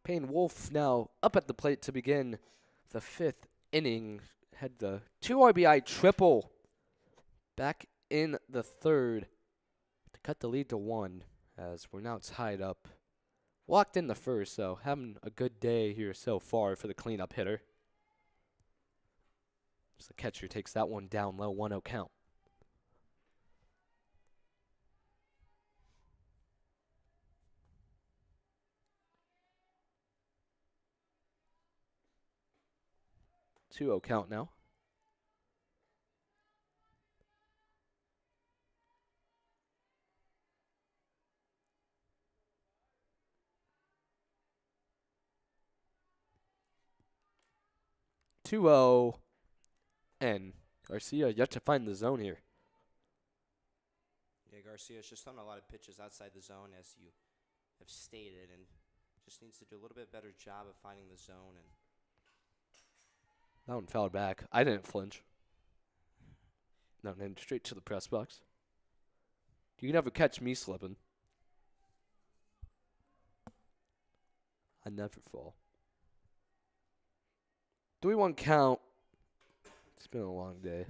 Payne Wolf now up at the plate to begin the 5th inning. Had the 2 RBI triple back in the 3rd to cut the lead to 1 as we're now tied up. Walked in the 1st, so having a good day here so far for the cleanup hitter. As the catcher takes that one down low, 1-0 count. Two-zero count now. And Garcia yet to find the zone here. Yeah, Garcia's just throwing a lot of pitches outside the zone, as you have stated, and just needs to do a little bit better job of finding the zone. And That one fouled back. I didn't flinch. No, named straight to the press box. You can never catch me slipping. I never fall. 3-1 count. It's been a long day.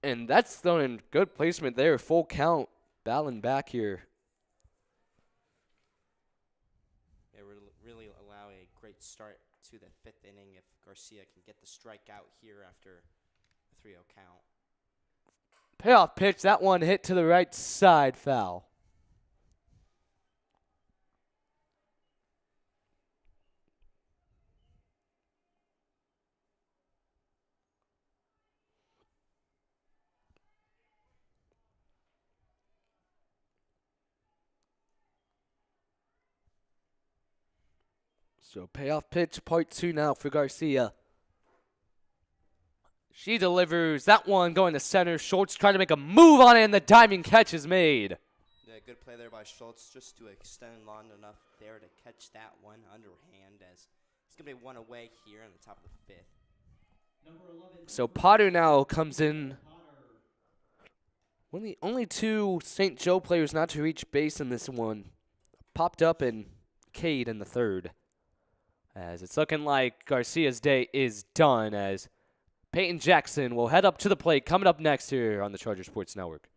And that's thrown in good placement there. Full count. Battling back here. it really allow a great start to the 5th inning if Garcia can get the strikeout here after a 3-0 count. Payoff pitch. That one hit to the right side. Foul. So payoff pitch, part 2 now for Garcia. She delivers that one going to center. Schultz trying to make a move on it, and the diving catch is made. Yeah, good play there by Schultz just to extend long enough there to catch that one underhand, as it's going to be one away here in the top of the 5th. Number 11. So Potter now comes in. One of the only 2 St. Joe players not to reach base in this one. Popped up and Cade in the 3rd. As it's looking like Garcia's day is done, as Peyton Jackson will head up to the plate coming up next here on the Charger Sports Network.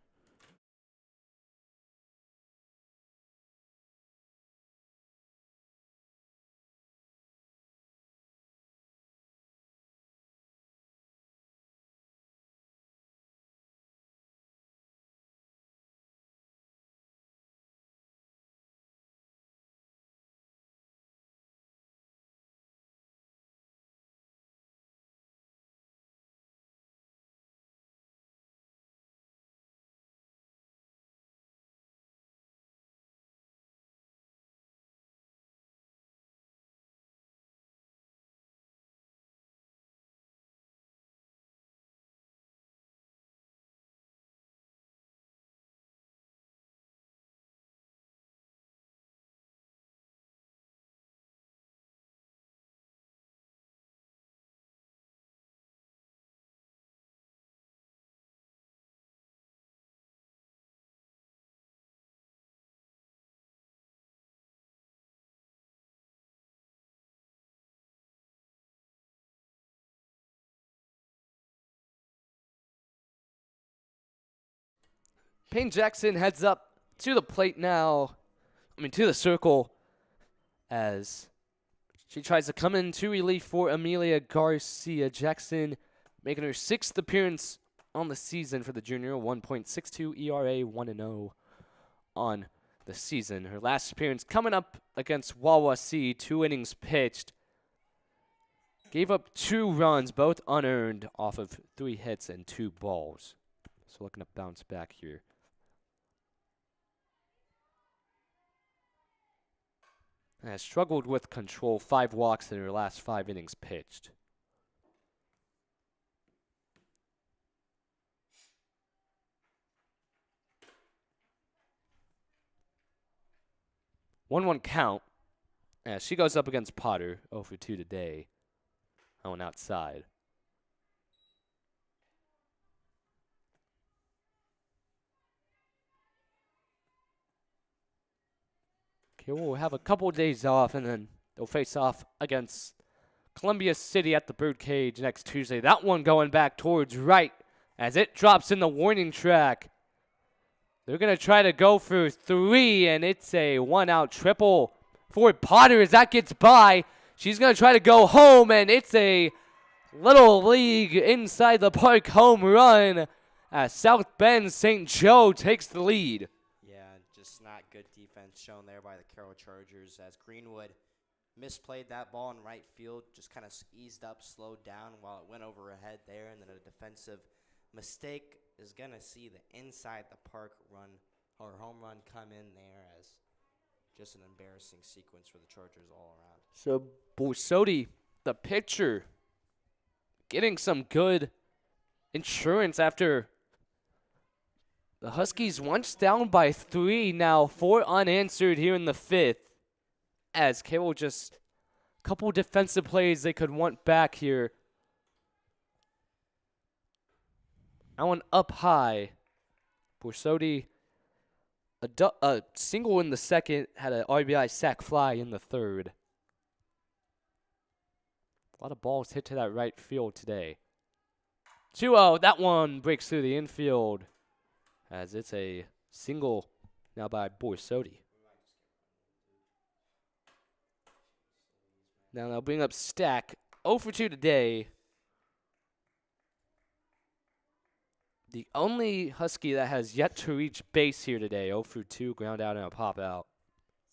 Payne Jackson heads up to the plate now. To the circle, as she tries to come into relief for Amelia Garcia. Jackson making her 6th appearance on the season for the junior. 1.62 ERA, 1-0 on the season. Her last appearance coming up against Wawasee. 2 innings pitched. Gave up 2 runs, both unearned, off of 3 hits and 2 balls. So looking to bounce back here. Has struggled with control, 5 walks in her last 5 innings pitched. One count as she goes up against Potter, 0 for 2 today. On outside. Carroll will have a couple of days off, and then they'll face off against Columbia City at the Birdcage next Tuesday. That one going back towards right as it drops in the warning track. They're going to try to go for 3, and it's a 1-out triple for Potter as that gets by. She's going to try to go home, and it's a Little League inside the park home run as South Bend St. Joe takes the lead. Yeah, just not good defense shown there by the Carroll Chargers as Greenwood misplayed that ball in right field, just kind of eased up, slowed down while it went over her head there, and then a defensive mistake is going to see the inside the park run or home run come in there as just an embarrassing sequence for the Chargers all around. So Varsity, the pitcher, getting some good insurance after the Huskies once down by 3, now 4 unanswered here in the 5th. As Carroll just a couple defensive plays they could want back here. That one up high. Varsity, a single in the 2nd, had an RBI sac fly in the 3rd. A lot of balls hit to that right field today. 2-0, that one breaks through the infield as it's a single now by Varsity. Now they'll bring up Stack. 0 for 2 today. The only Husky that has yet to reach base here today. 0 for 2, ground out and a pop out.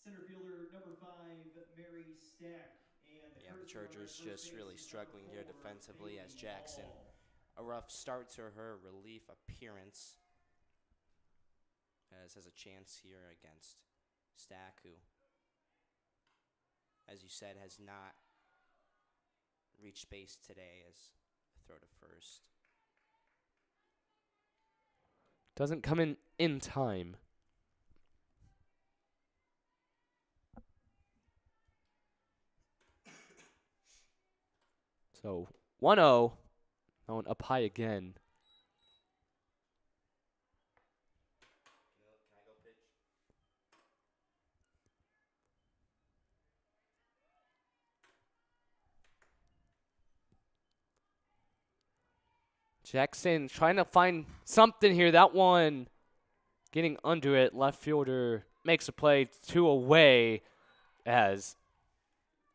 Center fielder number 5, Mary Stack. And Yeah, the Chargers just really struggling here defensively as Jackson, a rough start to her relief appearance, has a chance here against Stack, who, as you said, has not reached base today as a throw to first. Doesn't come in time. So 1-0. That one up high again. Can I go pitch? Jackson trying to find something here. That one getting under it. Left fielder makes a play, 2 away as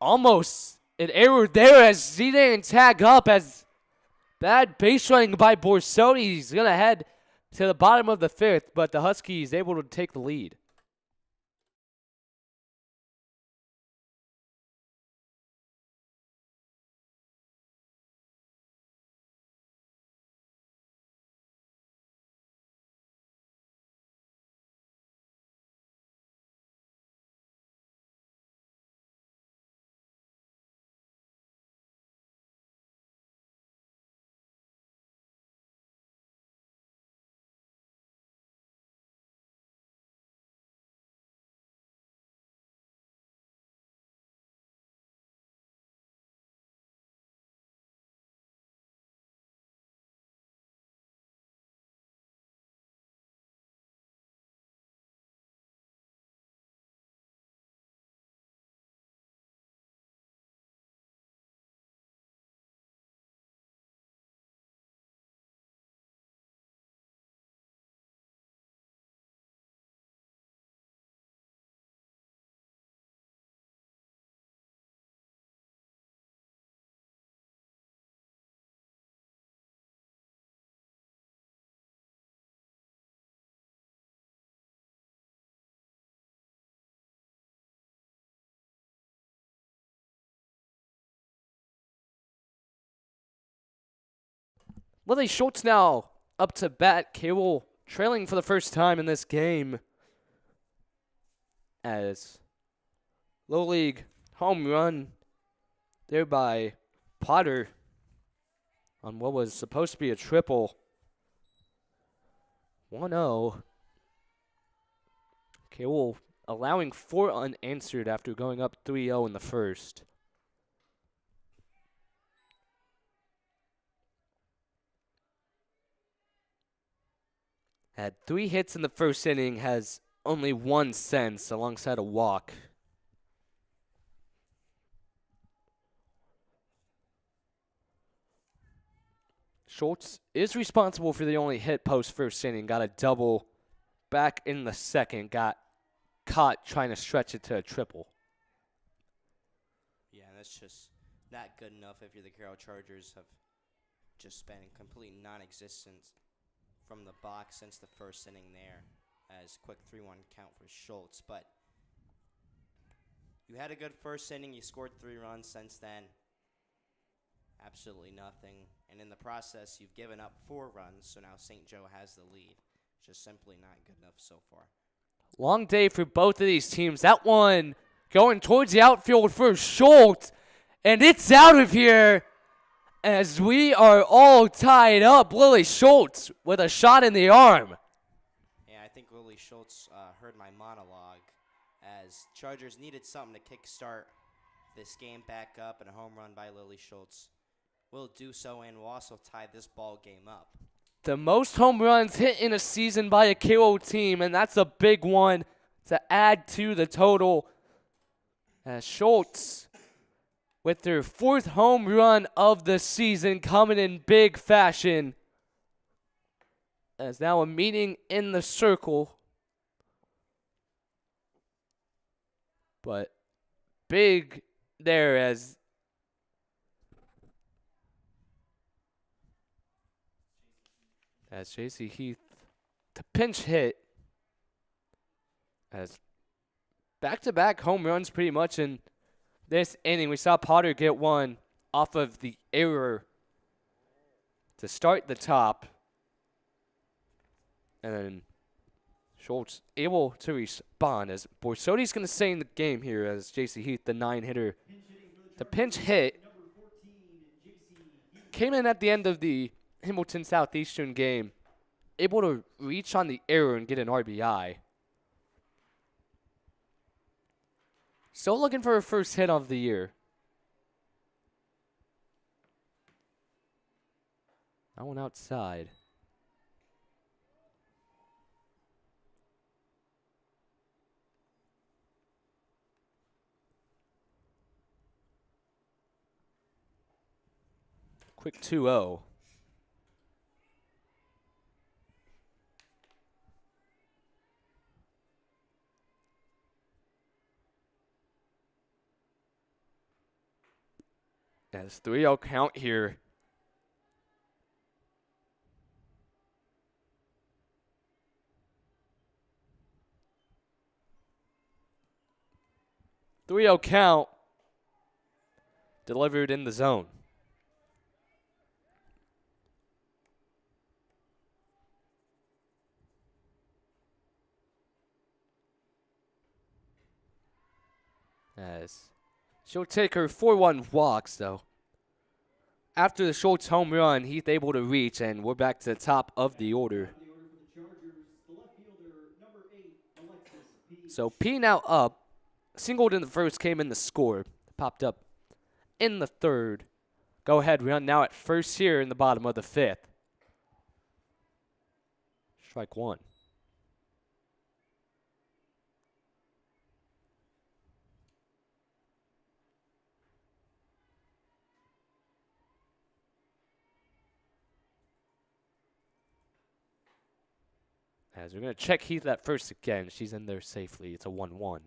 almost an error there as he didn't tag up as bad base running by Varsity. He's going to head to the bottom of the 5th, but the Huskies able to take the lead. Lily Schultz now up to bat. Carroll trailing for the first time in this game as low league home run there by Potter on what was supposed to be a triple. 1-0. Carroll allowing 4 unanswered after going up 3-0 in the first. Had 3 hits in the first inning, has only 1 since alongside a walk Schultz is responsible for the only hit post first inning. Got a double back in the second. Got caught trying to stretch it to a triple. Yeah, that's just not good enough if you're the Carroll Chargers. Have just been in complete non-existence from the box since the first inning there, as quick 3-1 count for Schultz. But you had a good first inning. You scored 3 runs since then. Absolutely nothing. And in the process, you've given up 4 runs, so now St. Joe has the lead. Just simply not good enough so far. Long day for both of these teams. That one going towards the outfield for Schultz. And it's out of here as we are all tied up. Lily Schultz with a shot in the arm. Yeah, I think Lily Schultz heard my monologue as Chargers needed something to kickstart this game back up, and a home run by Lily Schultz will do so and will also tie this ball game up. The most home runs hit in a season by a Carroll team, and that's a big one to add to the total. As Schultz, with their 4th home run of the season, coming in big fashion. As now a meeting in the circle. But big there as J.C. Heath, the pinch hit, as back-to-back home runs pretty much in this inning. We saw Potter get one off of the error to start the top, and then Schultz able to respond as Borsoti's going to stay in the game here as J.C. Heath, the 9-hitter. The pinch hit came in at the end of the Hamilton Southeastern game, able to reach on the error and get an RBI. Still looking for her first hit of the year. That one outside. Quick 2-0. As 3-0 count here. Three-0 count. Delivered in the zone. As she'll take her 4-1 walks, though. After the Schultz home run, Heath able to reach, and we're back to the top of the order. So P now up. Singled in the first, came in the score. Popped up in the third. Go ahead run now at first here in the bottom of the 5th. Strike 1. As we're going to check Heath at first again. She's in there safely. It's a 1-1.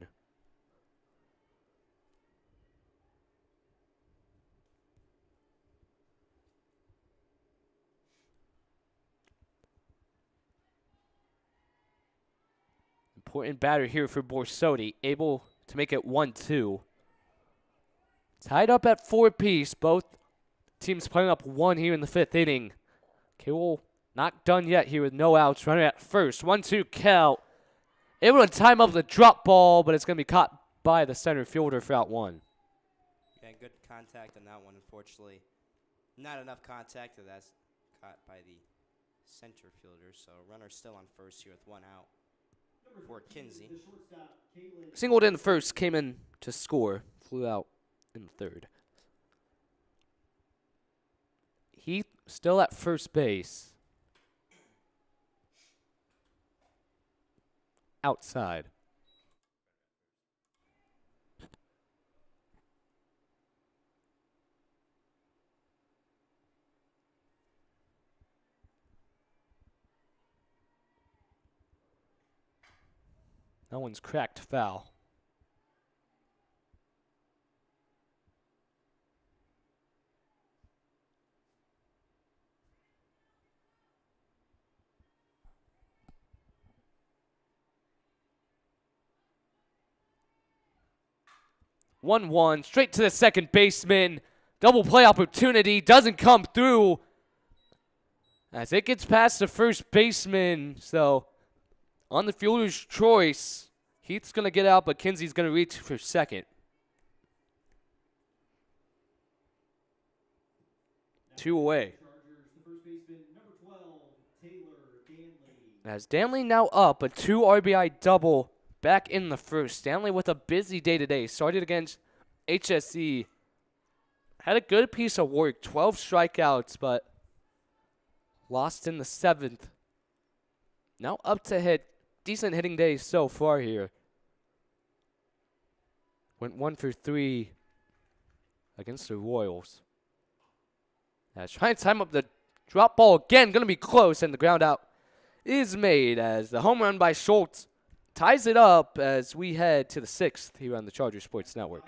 Important batter here for Borsodi. Able to make it 1-2. Tied up at 4 apiece. Both teams putting up 1 here in the 5th inning. Carroll not done yet here with no outs. Runner at first. 1-2 count. Able to time up the drop ball, but it's going to be caught by the center fielder for out 1. Yeah, good contact on that one, unfortunately. Not enough contact, and that's caught by the center fielder. So runner still on first here with 1 out for Kinsey. Singled in the first, came in to score. Flew out in the third. Heath still at first base. Outside. That one's cracked foul. One, straight to the second baseman. Double play opportunity doesn't come through as it gets past the first baseman. So on the fielder's choice, Heath's going to get out, but Kinsey's going to reach for second. Two away. Chargers, the first baseman, number 12, Taylor Danley. As Danley now up, a 2 RBI double back in the first. Stanley with a busy day today. Started against HSE. Had a good piece of work. 12 strikeouts, but lost in the 7th. Now up to hit. Decent hitting day so far here. Went 1 for 3 against the Royals. As trying to time up the drop ball again. Going to be close, and the ground out is made as the home run by Schultz ties it up as we head to the 6th here on the Charger Sports Network.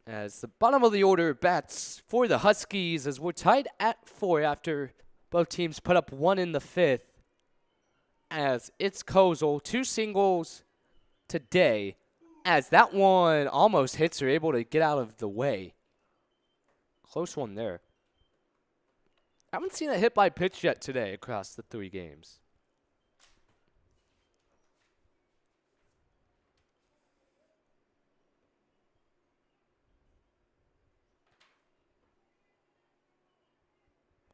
As the bottom of the order bats for the Huskies as we're tied at 4 after both teams put up 1 in the 5th. As it's Kozel, 2 singles today. As that one almost hits her, able to get out of the way. Close one there. Haven't seen a hit by pitch yet today across the 3 games.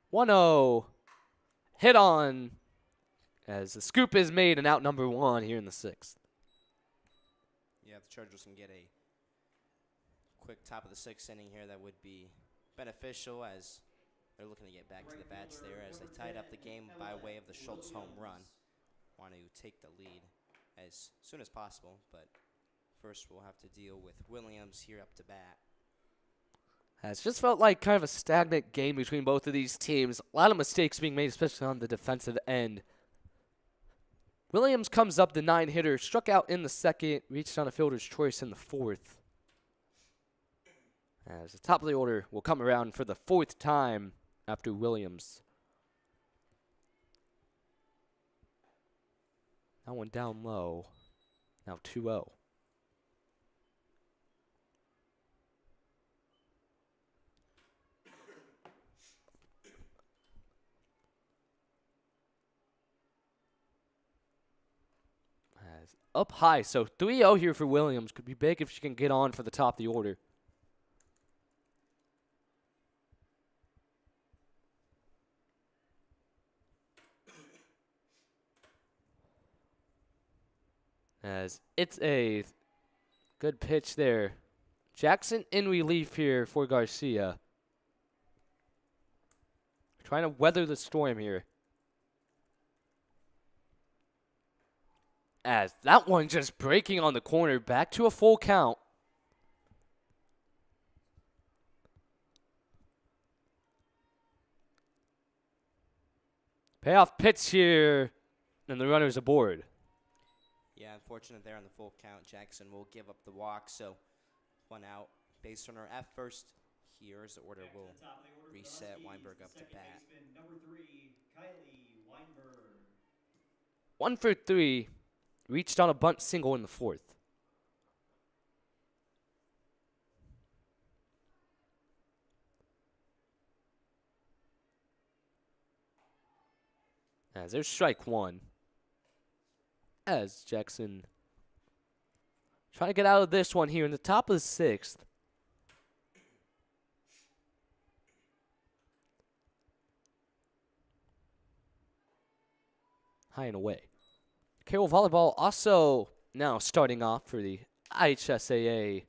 One-oh. Hit on as the scoop is made and out number 1 here in the 6th. Yeah, if the Chargers can get a quick top of the 6th inning here, that would be beneficial as they're looking to get back to the bats there as they tied up the game by way of the Schultz home run. Want to take the lead as soon as possible, but first we'll have to deal with Williams here up to bat. It's just felt like kind of a stagnant game between both of these teams. A lot of mistakes being made, especially on the defensive end. Williams comes up, the 9-hitter, struck out in the 2nd, reached on a fielder's choice in the 4th. As the top of the order will come around for the 4th time after Williams. That one down low. Now 2-0. Up high, so 3-0 here for Williams. Could be big if she can get on for the top of the order. As it's a good pitch there. Jackson in relief here for Garcia. Trying to weather the storm here. As that one just breaking on the corner, back to a full count. Payoff pitch here, and the runner's aboard. Yeah, unfortunate there on the full count. Jackson will give up the walk, so 1 out. Base runner at first here as the order Back to will the top of the order for the reset. Huskies, Weinberg the up to second bat. baseman, number 3, Kylie Weinberg. 1 for 3. Reached on a bunt single in the fourth. As there's strike one. As Jackson trying to get out of this one here in the top of the sixth. High and away. Carroll Volleyball also now starting off for the IHSAA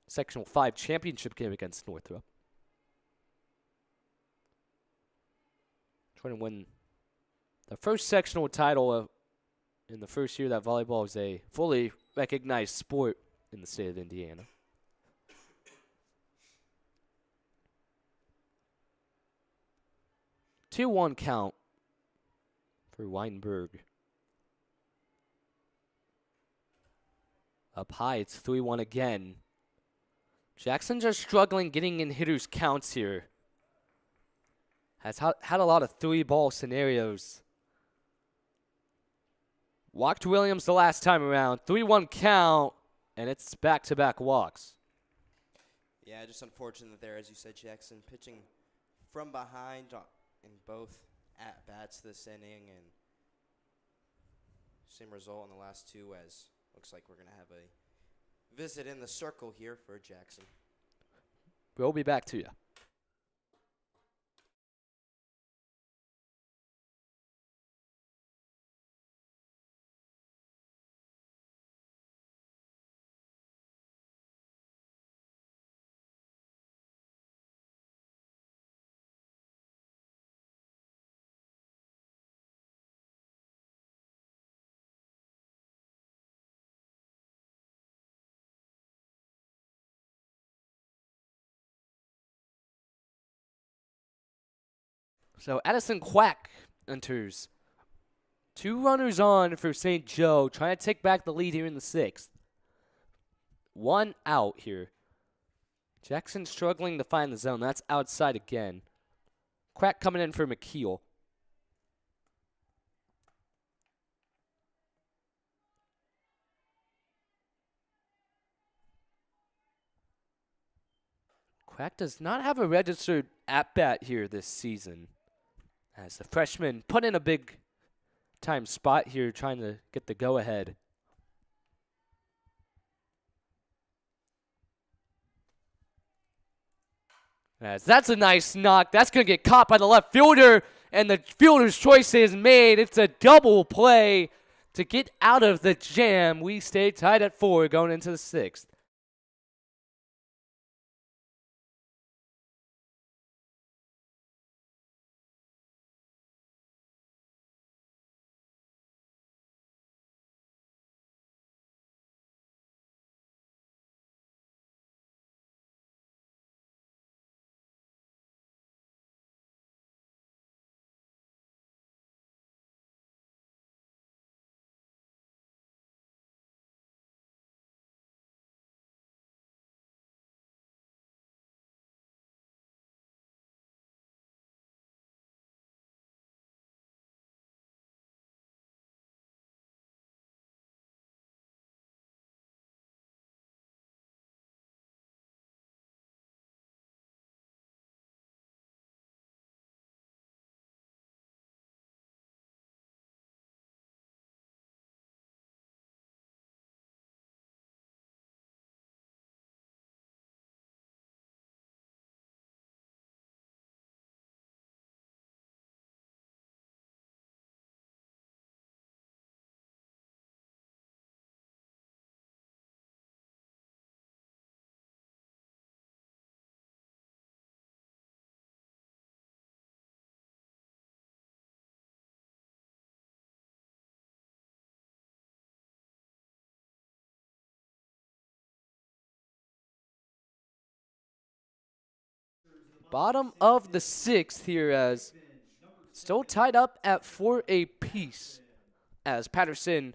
Sectional 5 championship game against Northrop. Trying to win the first sectional title in the first year that volleyball is a fully recognized sport in the state of Indiana. Two 1 count for Weinberg. Up high, it's 3-1 again. Jackson just struggling getting in hitters' counts here. Has had a lot of 3-ball scenarios. Walked Williams the last time around. 3-1 count, and it's back-to-back walks. Yeah, just unfortunate there, as you said, Jackson pitching from behind in both at-bats this inning, and same result in the last two, as looks like we're going to have a visit in the circle here for Jackson. We'll be back to you. So Addison Quack enters. 2 runners on for St. Joe, trying to take back the lead here in the sixth. 1 out here. Jackson struggling to find the zone. That's outside again. Quack coming in for McKeel. Quack does not have a registered at-bat here this season, as the freshman put in a big time spot here trying to get the go-ahead. As that's a nice knock. That's going to get caught by the left fielder, and the fielder's choice is made. It's a double play to get out of the jam. We stay tied at 4 going into the sixth. Bottom of the sixth here, as still tied up at 4 apiece, as Patterson,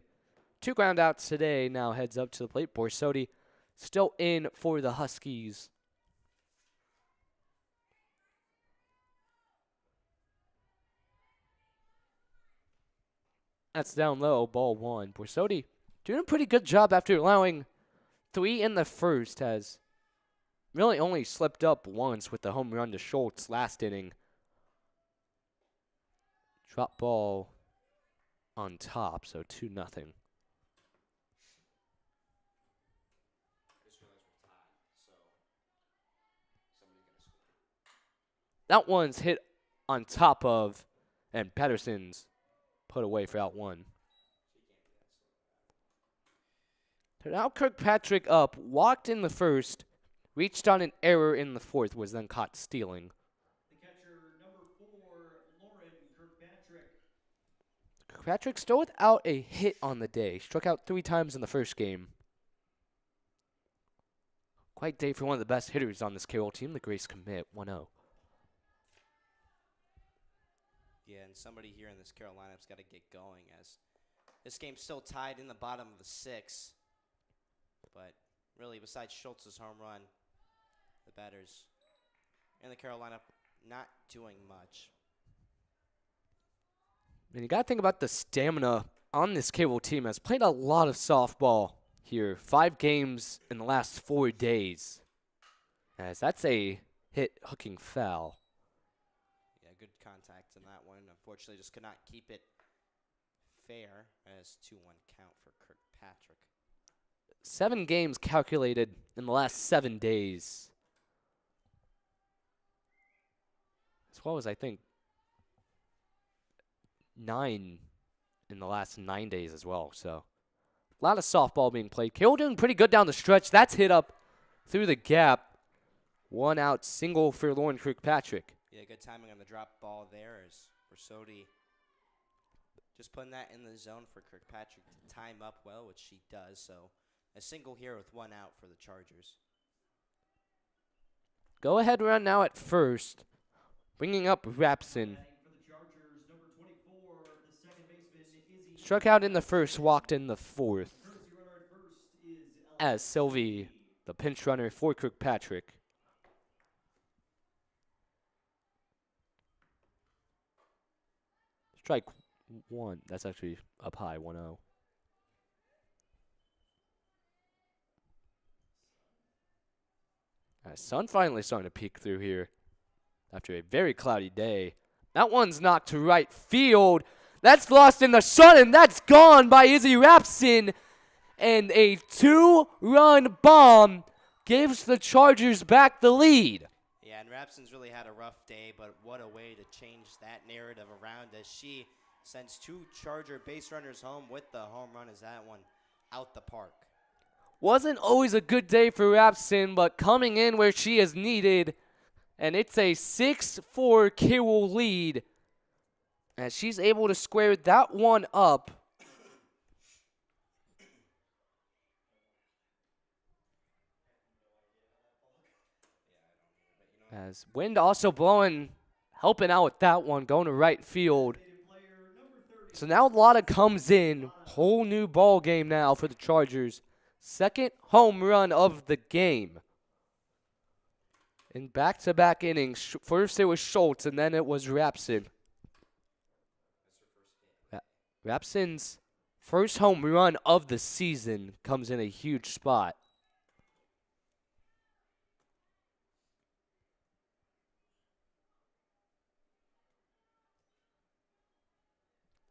2 ground outs today, now heads up to the plate. Borsodi still in for the Huskies. That's down low, ball one. Varsity doing a pretty good job after allowing 3 in the first, has really only slipped up once with the home run to Schultz last inning. Drop ball on top, so 2-0. That one's hit on top of, and Patterson's put away for out one. So now Kirkpatrick up, walked in the first, reached on an error in the fourth, was then caught stealing. The catcher, number 4, Lauren Kirkpatrick. Kirkpatrick still without a hit on the day. Struck out 3 times in the first game. Quite day for one of the best hitters on this Carroll team, the Grace commit, 1-0. Yeah, and somebody here in this Carroll lineup's got to get going, as this game's still tied in the bottom of the 6th. But really, besides Schultz's home run, the batters in the Carroll lineup not doing much. And you got to think about the stamina on this Carroll team. Has played a lot of softball here. 5 games in the last 4 days. As that's a hit hooking foul. Yeah, good contact in that one. Unfortunately, just could not keep it fair, as 2-1 count for Kirkpatrick. 7 games calculated in the last 7 days. As well as, I think, 9 in the last 9 days as well. So, a lot of softball being played. Carroll doing pretty good down the stretch. That's hit up through the gap. 1 out, single for Lauren Kirkpatrick. Yeah, good timing on the drop ball there, as Varsity just putting that in the zone for Kirkpatrick to time up well, which she does. So, a single here with 1 out for the Chargers. Go ahead run now at first. Bringing up Rapson. For the Chargers, number 24, the second baseman, Izzy. Struck out in the first, walked in the fourth. Courtesy runner at first is As Sylvie, the pinch runner for Kirkpatrick. Strike 1. That's actually up high, 1-0. Sun finally starting to peek through here after a very cloudy day. That one's knocked to right field. That's lost in the sun, and that's gone by Izzy Rapson. And a 2-run bomb gives the Chargers back the lead. Yeah, and Rapson's really had a rough day, but what a way to change that narrative around, as she sends 2 Charger base runners home with the home run, as that one out the park. Wasn't always a good day for Rapson, but coming in where she is needed, and it's a 6-4 Carroll lead, as she's able to square that one up. As wind also blowing, helping out with that one, going to right field. So now Lotta comes in, whole new ball game now for the Chargers. Second home run of the game. In back-to-back innings, first it was Schultz and then it was Rapson. Rapson's first home run of the season comes in a huge spot.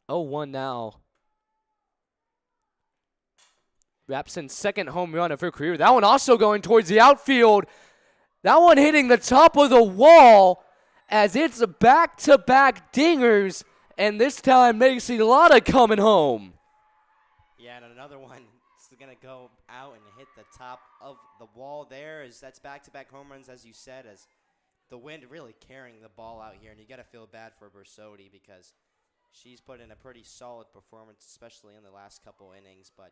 Oh, 1 now. Rapson's second home run of her career. That one also going towards the outfield. That one hitting the top of the wall, as it's a back-to-back dingers, and this time Macy Lotta coming home. Yeah, and another one is going to go out and hit the top of the wall there, as that's back-to-back home runs, as you said, as the wind really carrying the ball out here, and you got to feel bad for Varsity because she's put in a pretty solid performance, especially in the last couple innings, but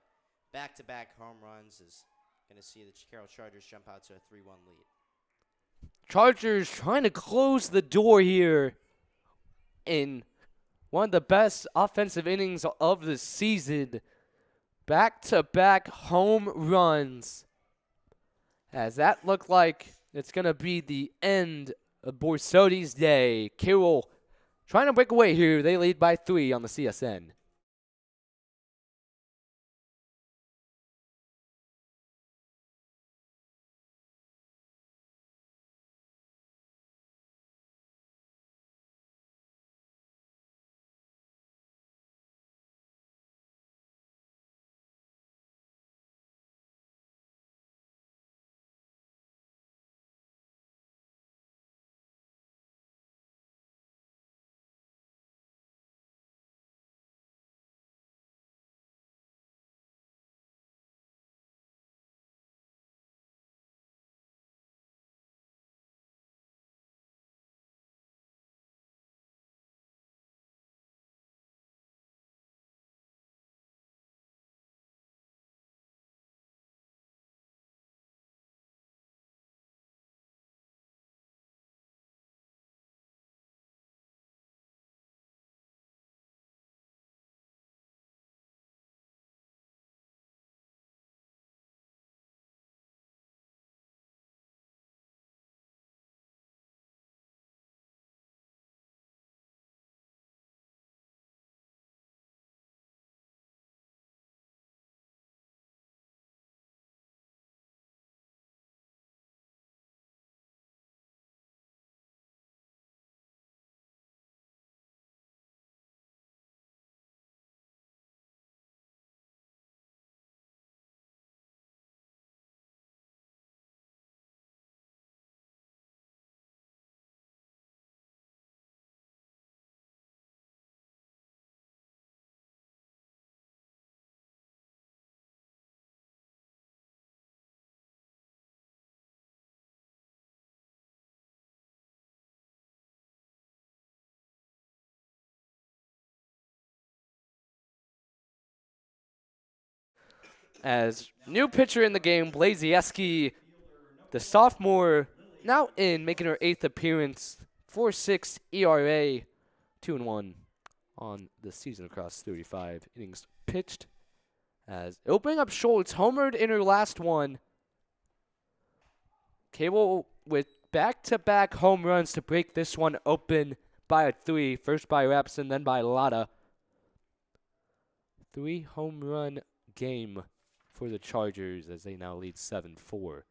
back-to-back home runs is going to see the Carroll Chargers jump out to a 3-1 lead. Chargers trying to close the door here in one of the best offensive innings of the season. Back-to-back home runs. As that looked like it's going to be the end of Varsity's day. Carroll trying to break away here. They lead by 3 on the CSN. As new pitcher in the game, Blazieski, the sophomore, now in, making her 8th appearance, 4.6 ERA, 2-1 on the season across 35 innings pitched. As it'll bring up Schultz, homered in her last one. Cable with back-to-back home runs to break this one open by a 3. First by Rapson, then by Lotta. 3 home run game for the Chargers as they now lead 7-4.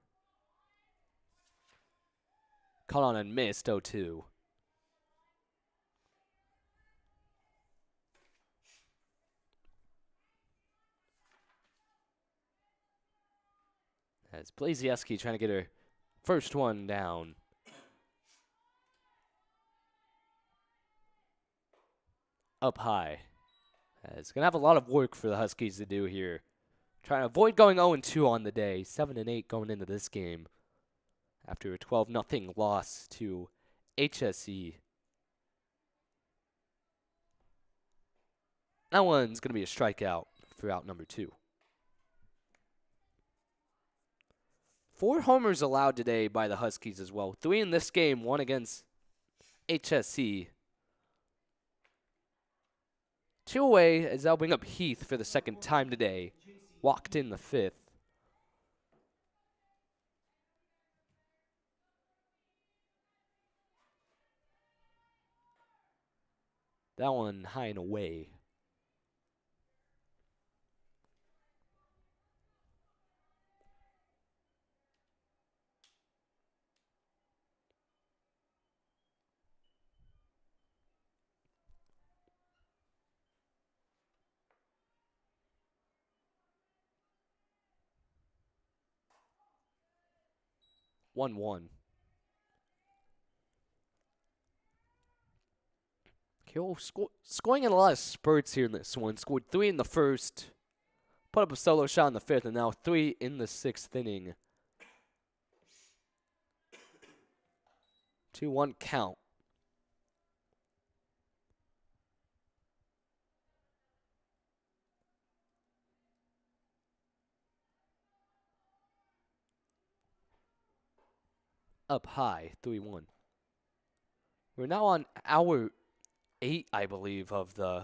Caught on and missed 0-2. As Blazieski trying to get her first one down. Up high. It's going to have a lot of work for the Huskies to do here. Trying to avoid going 0-2 on the day. 7-8 going into this game after a 12-0 loss to HSE. That one's going to be a strikeout for out number 2. 4 homers allowed today by the Huskies as well. 3 in this game, 1 against HSE. 2 away as they'll bring up Heath for the second time today. Walked in the 5th. That one high and away. One. Carroll scoring in a lot of spurts here in this one. Scored 3 in the first. Put up a solo shot in the 5th, and now 3 in the 6th inning. 2-1 count. Up high, 3-1. We're now on hour 8, I believe, of the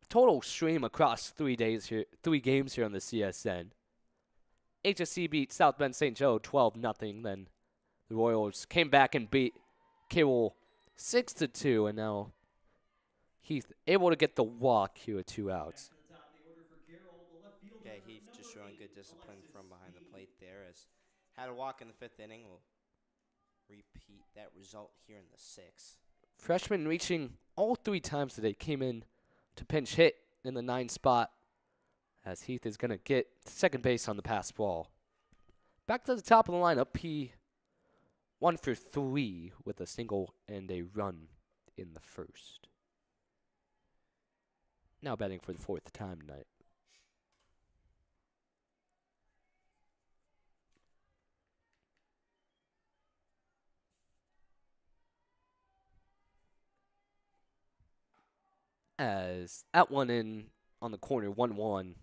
total stream across 3 games here on the CSN. HSC beat South Bend St. Joe 12-0. Then the Royals came back and beat Carroll 6-2, and now Heath able to get the walk here with 2 outs. Yeah, Heath just showing good discipline from behind the plate there. As had a walk in the 5th inning. We'll repeat that result here in the 6th. Freshman reaching all 3 times today. Came in to pinch hit in the 9 spot as Heath is going to get second base on the pass ball. Back to the top of the lineup. He 1 for 3 with a single and a run in the first. Now batting for the 4th time tonight. As that one in on the corner, 1-1.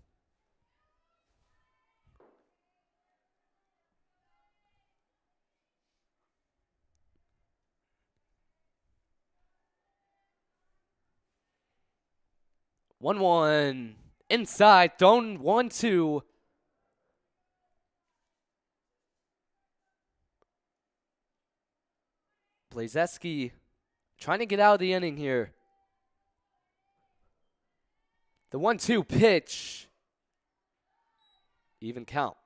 Inside, thrown 1-2. Blazieski trying to get out of the inning here. The 1-2 pitch. Even count.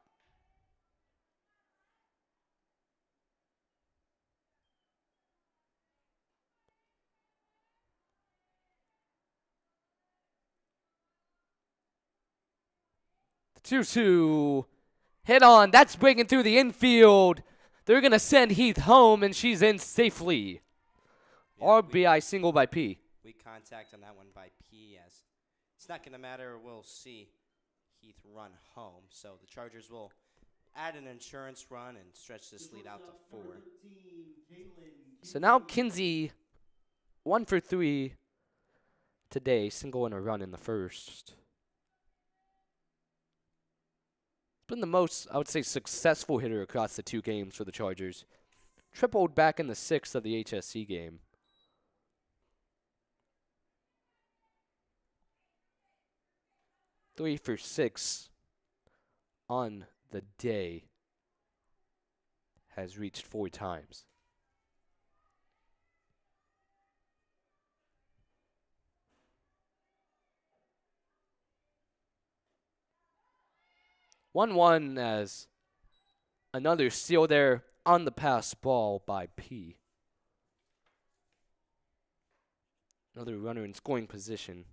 The 2-2 hit on. That's breaking through the infield. They're going to send Heath home, and she's in safely. Yeah, RBI single by P. We contact on that one by P as it's not going to matter. We'll see Heath run home. So the Chargers will add an insurance run and stretch this lead out to 4. So now Kinsey 1 for 3 today. Single and a run in the first. been the most, I would say, successful hitter across the two games for the Chargers. Tripled back in the sixth of the HSC game. Three for six on the day. Has reached 4 times. One as another steal there on the pass ball by P. Another runner in scoring position.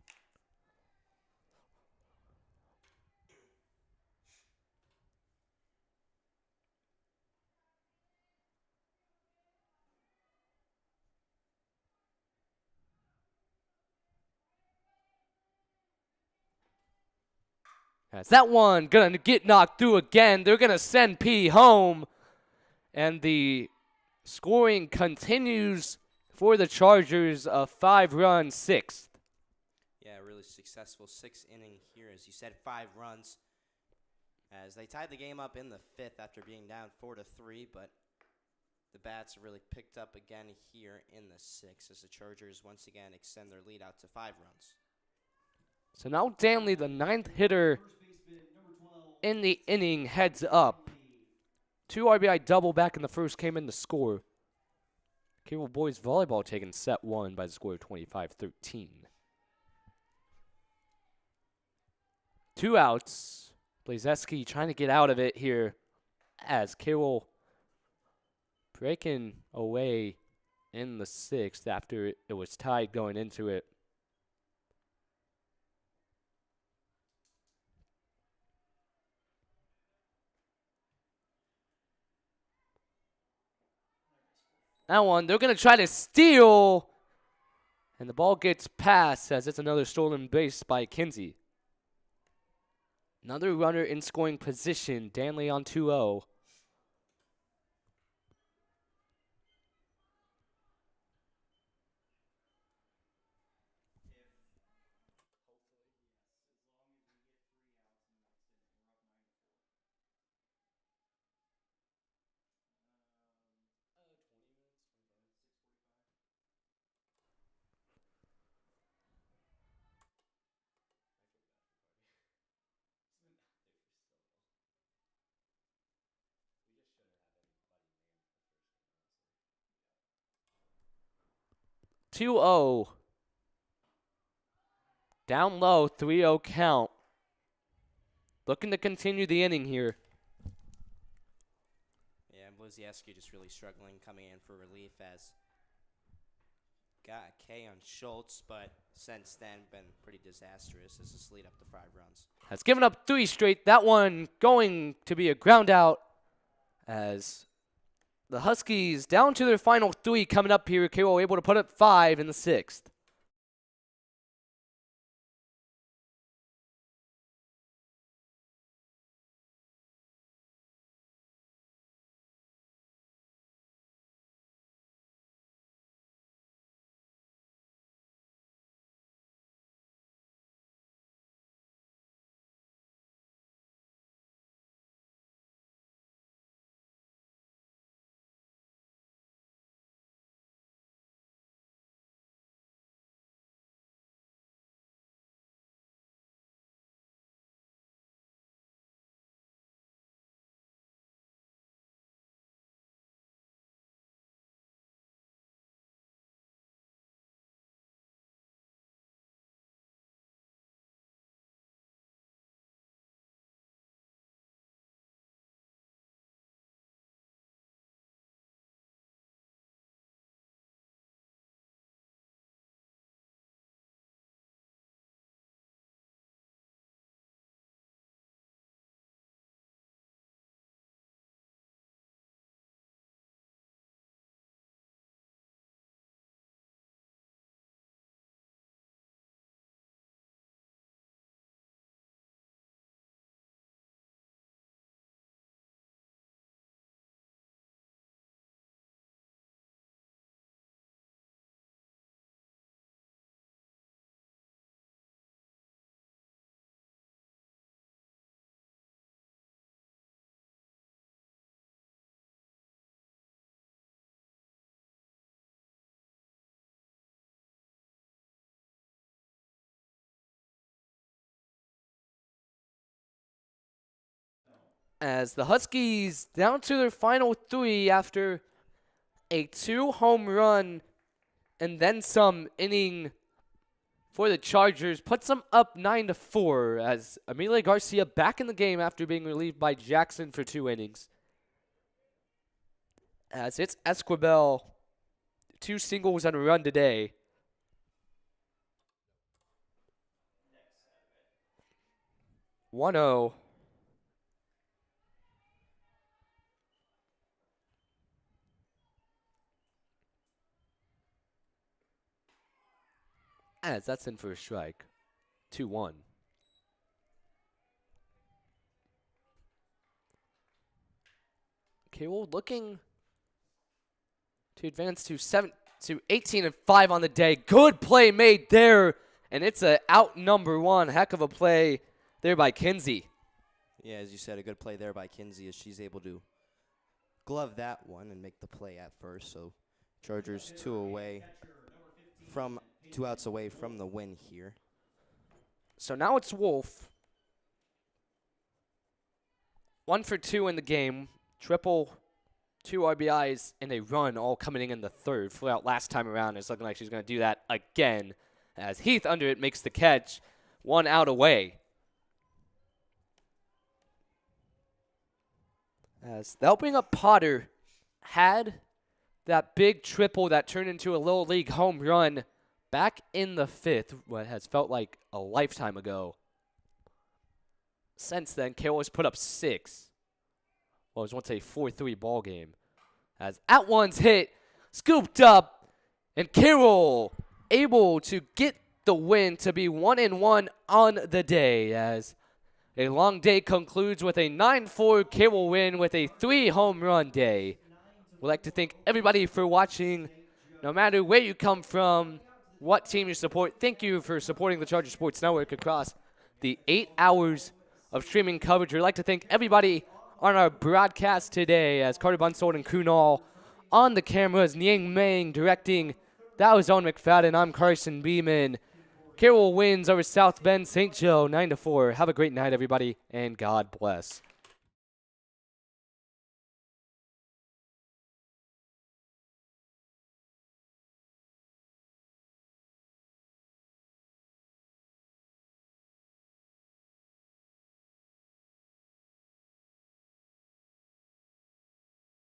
As that one gonna get knocked through again. They're gonna send P home. And the scoring continues for the Chargers, a 5-run sixth. Yeah, really successful 6th inning here. As you said, 5 runs. As they tied the game up in the 5th after being down 4-3, but the bats really picked up again here in the 6th as the Chargers once again extend their lead out to 5 runs. So now Danley, the 9th hitter in the inning, heads up. 2 RBI double back in the first came in to score. Carroll boys volleyball taking set 1 by the score of 25-13. 2 outs. Blazeski trying to get out of it here as Carroll breaking away in the 6th after it was tied going into it. That one, they're going to try to steal. And the ball gets passed as it's another stolen base by Kinsey. Another runner in scoring position. Danley on 2-0. Down low, 3-0 count. Looking to continue the inning here. Yeah, Bluzieski just really struggling coming in for relief as got a K on Schultz, but since then been pretty disastrous as this lead up to 5 runs. Has given up 3 straight. That one going to be a ground out as the Huskies down to their final 3 coming up here. Carroll able to put up 5 in the 6th. As the Huskies down to their final 3 after a 2-home run and then some inning for the Chargers, puts them up 9-4 as Amelia Garcia back in the game after being relieved by Jackson for 2 innings. As it's Esquivel, 2 singles and a run today. One 0. As that's in for a strike. 2-1. Carroll looking to advance to 18-5 on the day. Good play made there, and it's a out number 1. Heck of a play there by Kinsey. Yeah, as you said, a good play there by Kinsey as she's able to glove that one and make the play at first. So Chargers 2 outs away from the win here. So now it's Wolf. 1 for 2 in the game. Triple, 2 RBIs, and a run all coming in the third. Flew out last time around. It's looking like she's going to do that again as Heath under it makes the catch. 1 out away. As they'll bring up Potter. Had that big triple that turned into a little league home run back in the 5th, what has felt like a lifetime ago. Since then, Carroll has put up 6. Well, it was once a 4-3 ball game. As at one's hit, scooped up, and Carroll able to get the win to be 1-1 on the day. As a long day concludes with a 9-4 Carroll win with a 3-home run day. We'd like to thank everybody for watching, no matter where you come from, what team you support. Thank you for supporting the Charger Sports Network across the 8 hours of streaming coverage. We'd like to thank everybody on our broadcast today, as Carter Bunsold and Kunal on the cameras, Niang Meng directing. That was Owen McFadden. I'm Carson Beeman. Carroll wins over South Bend St. Joe 9-4. Have a great night, everybody, and God bless.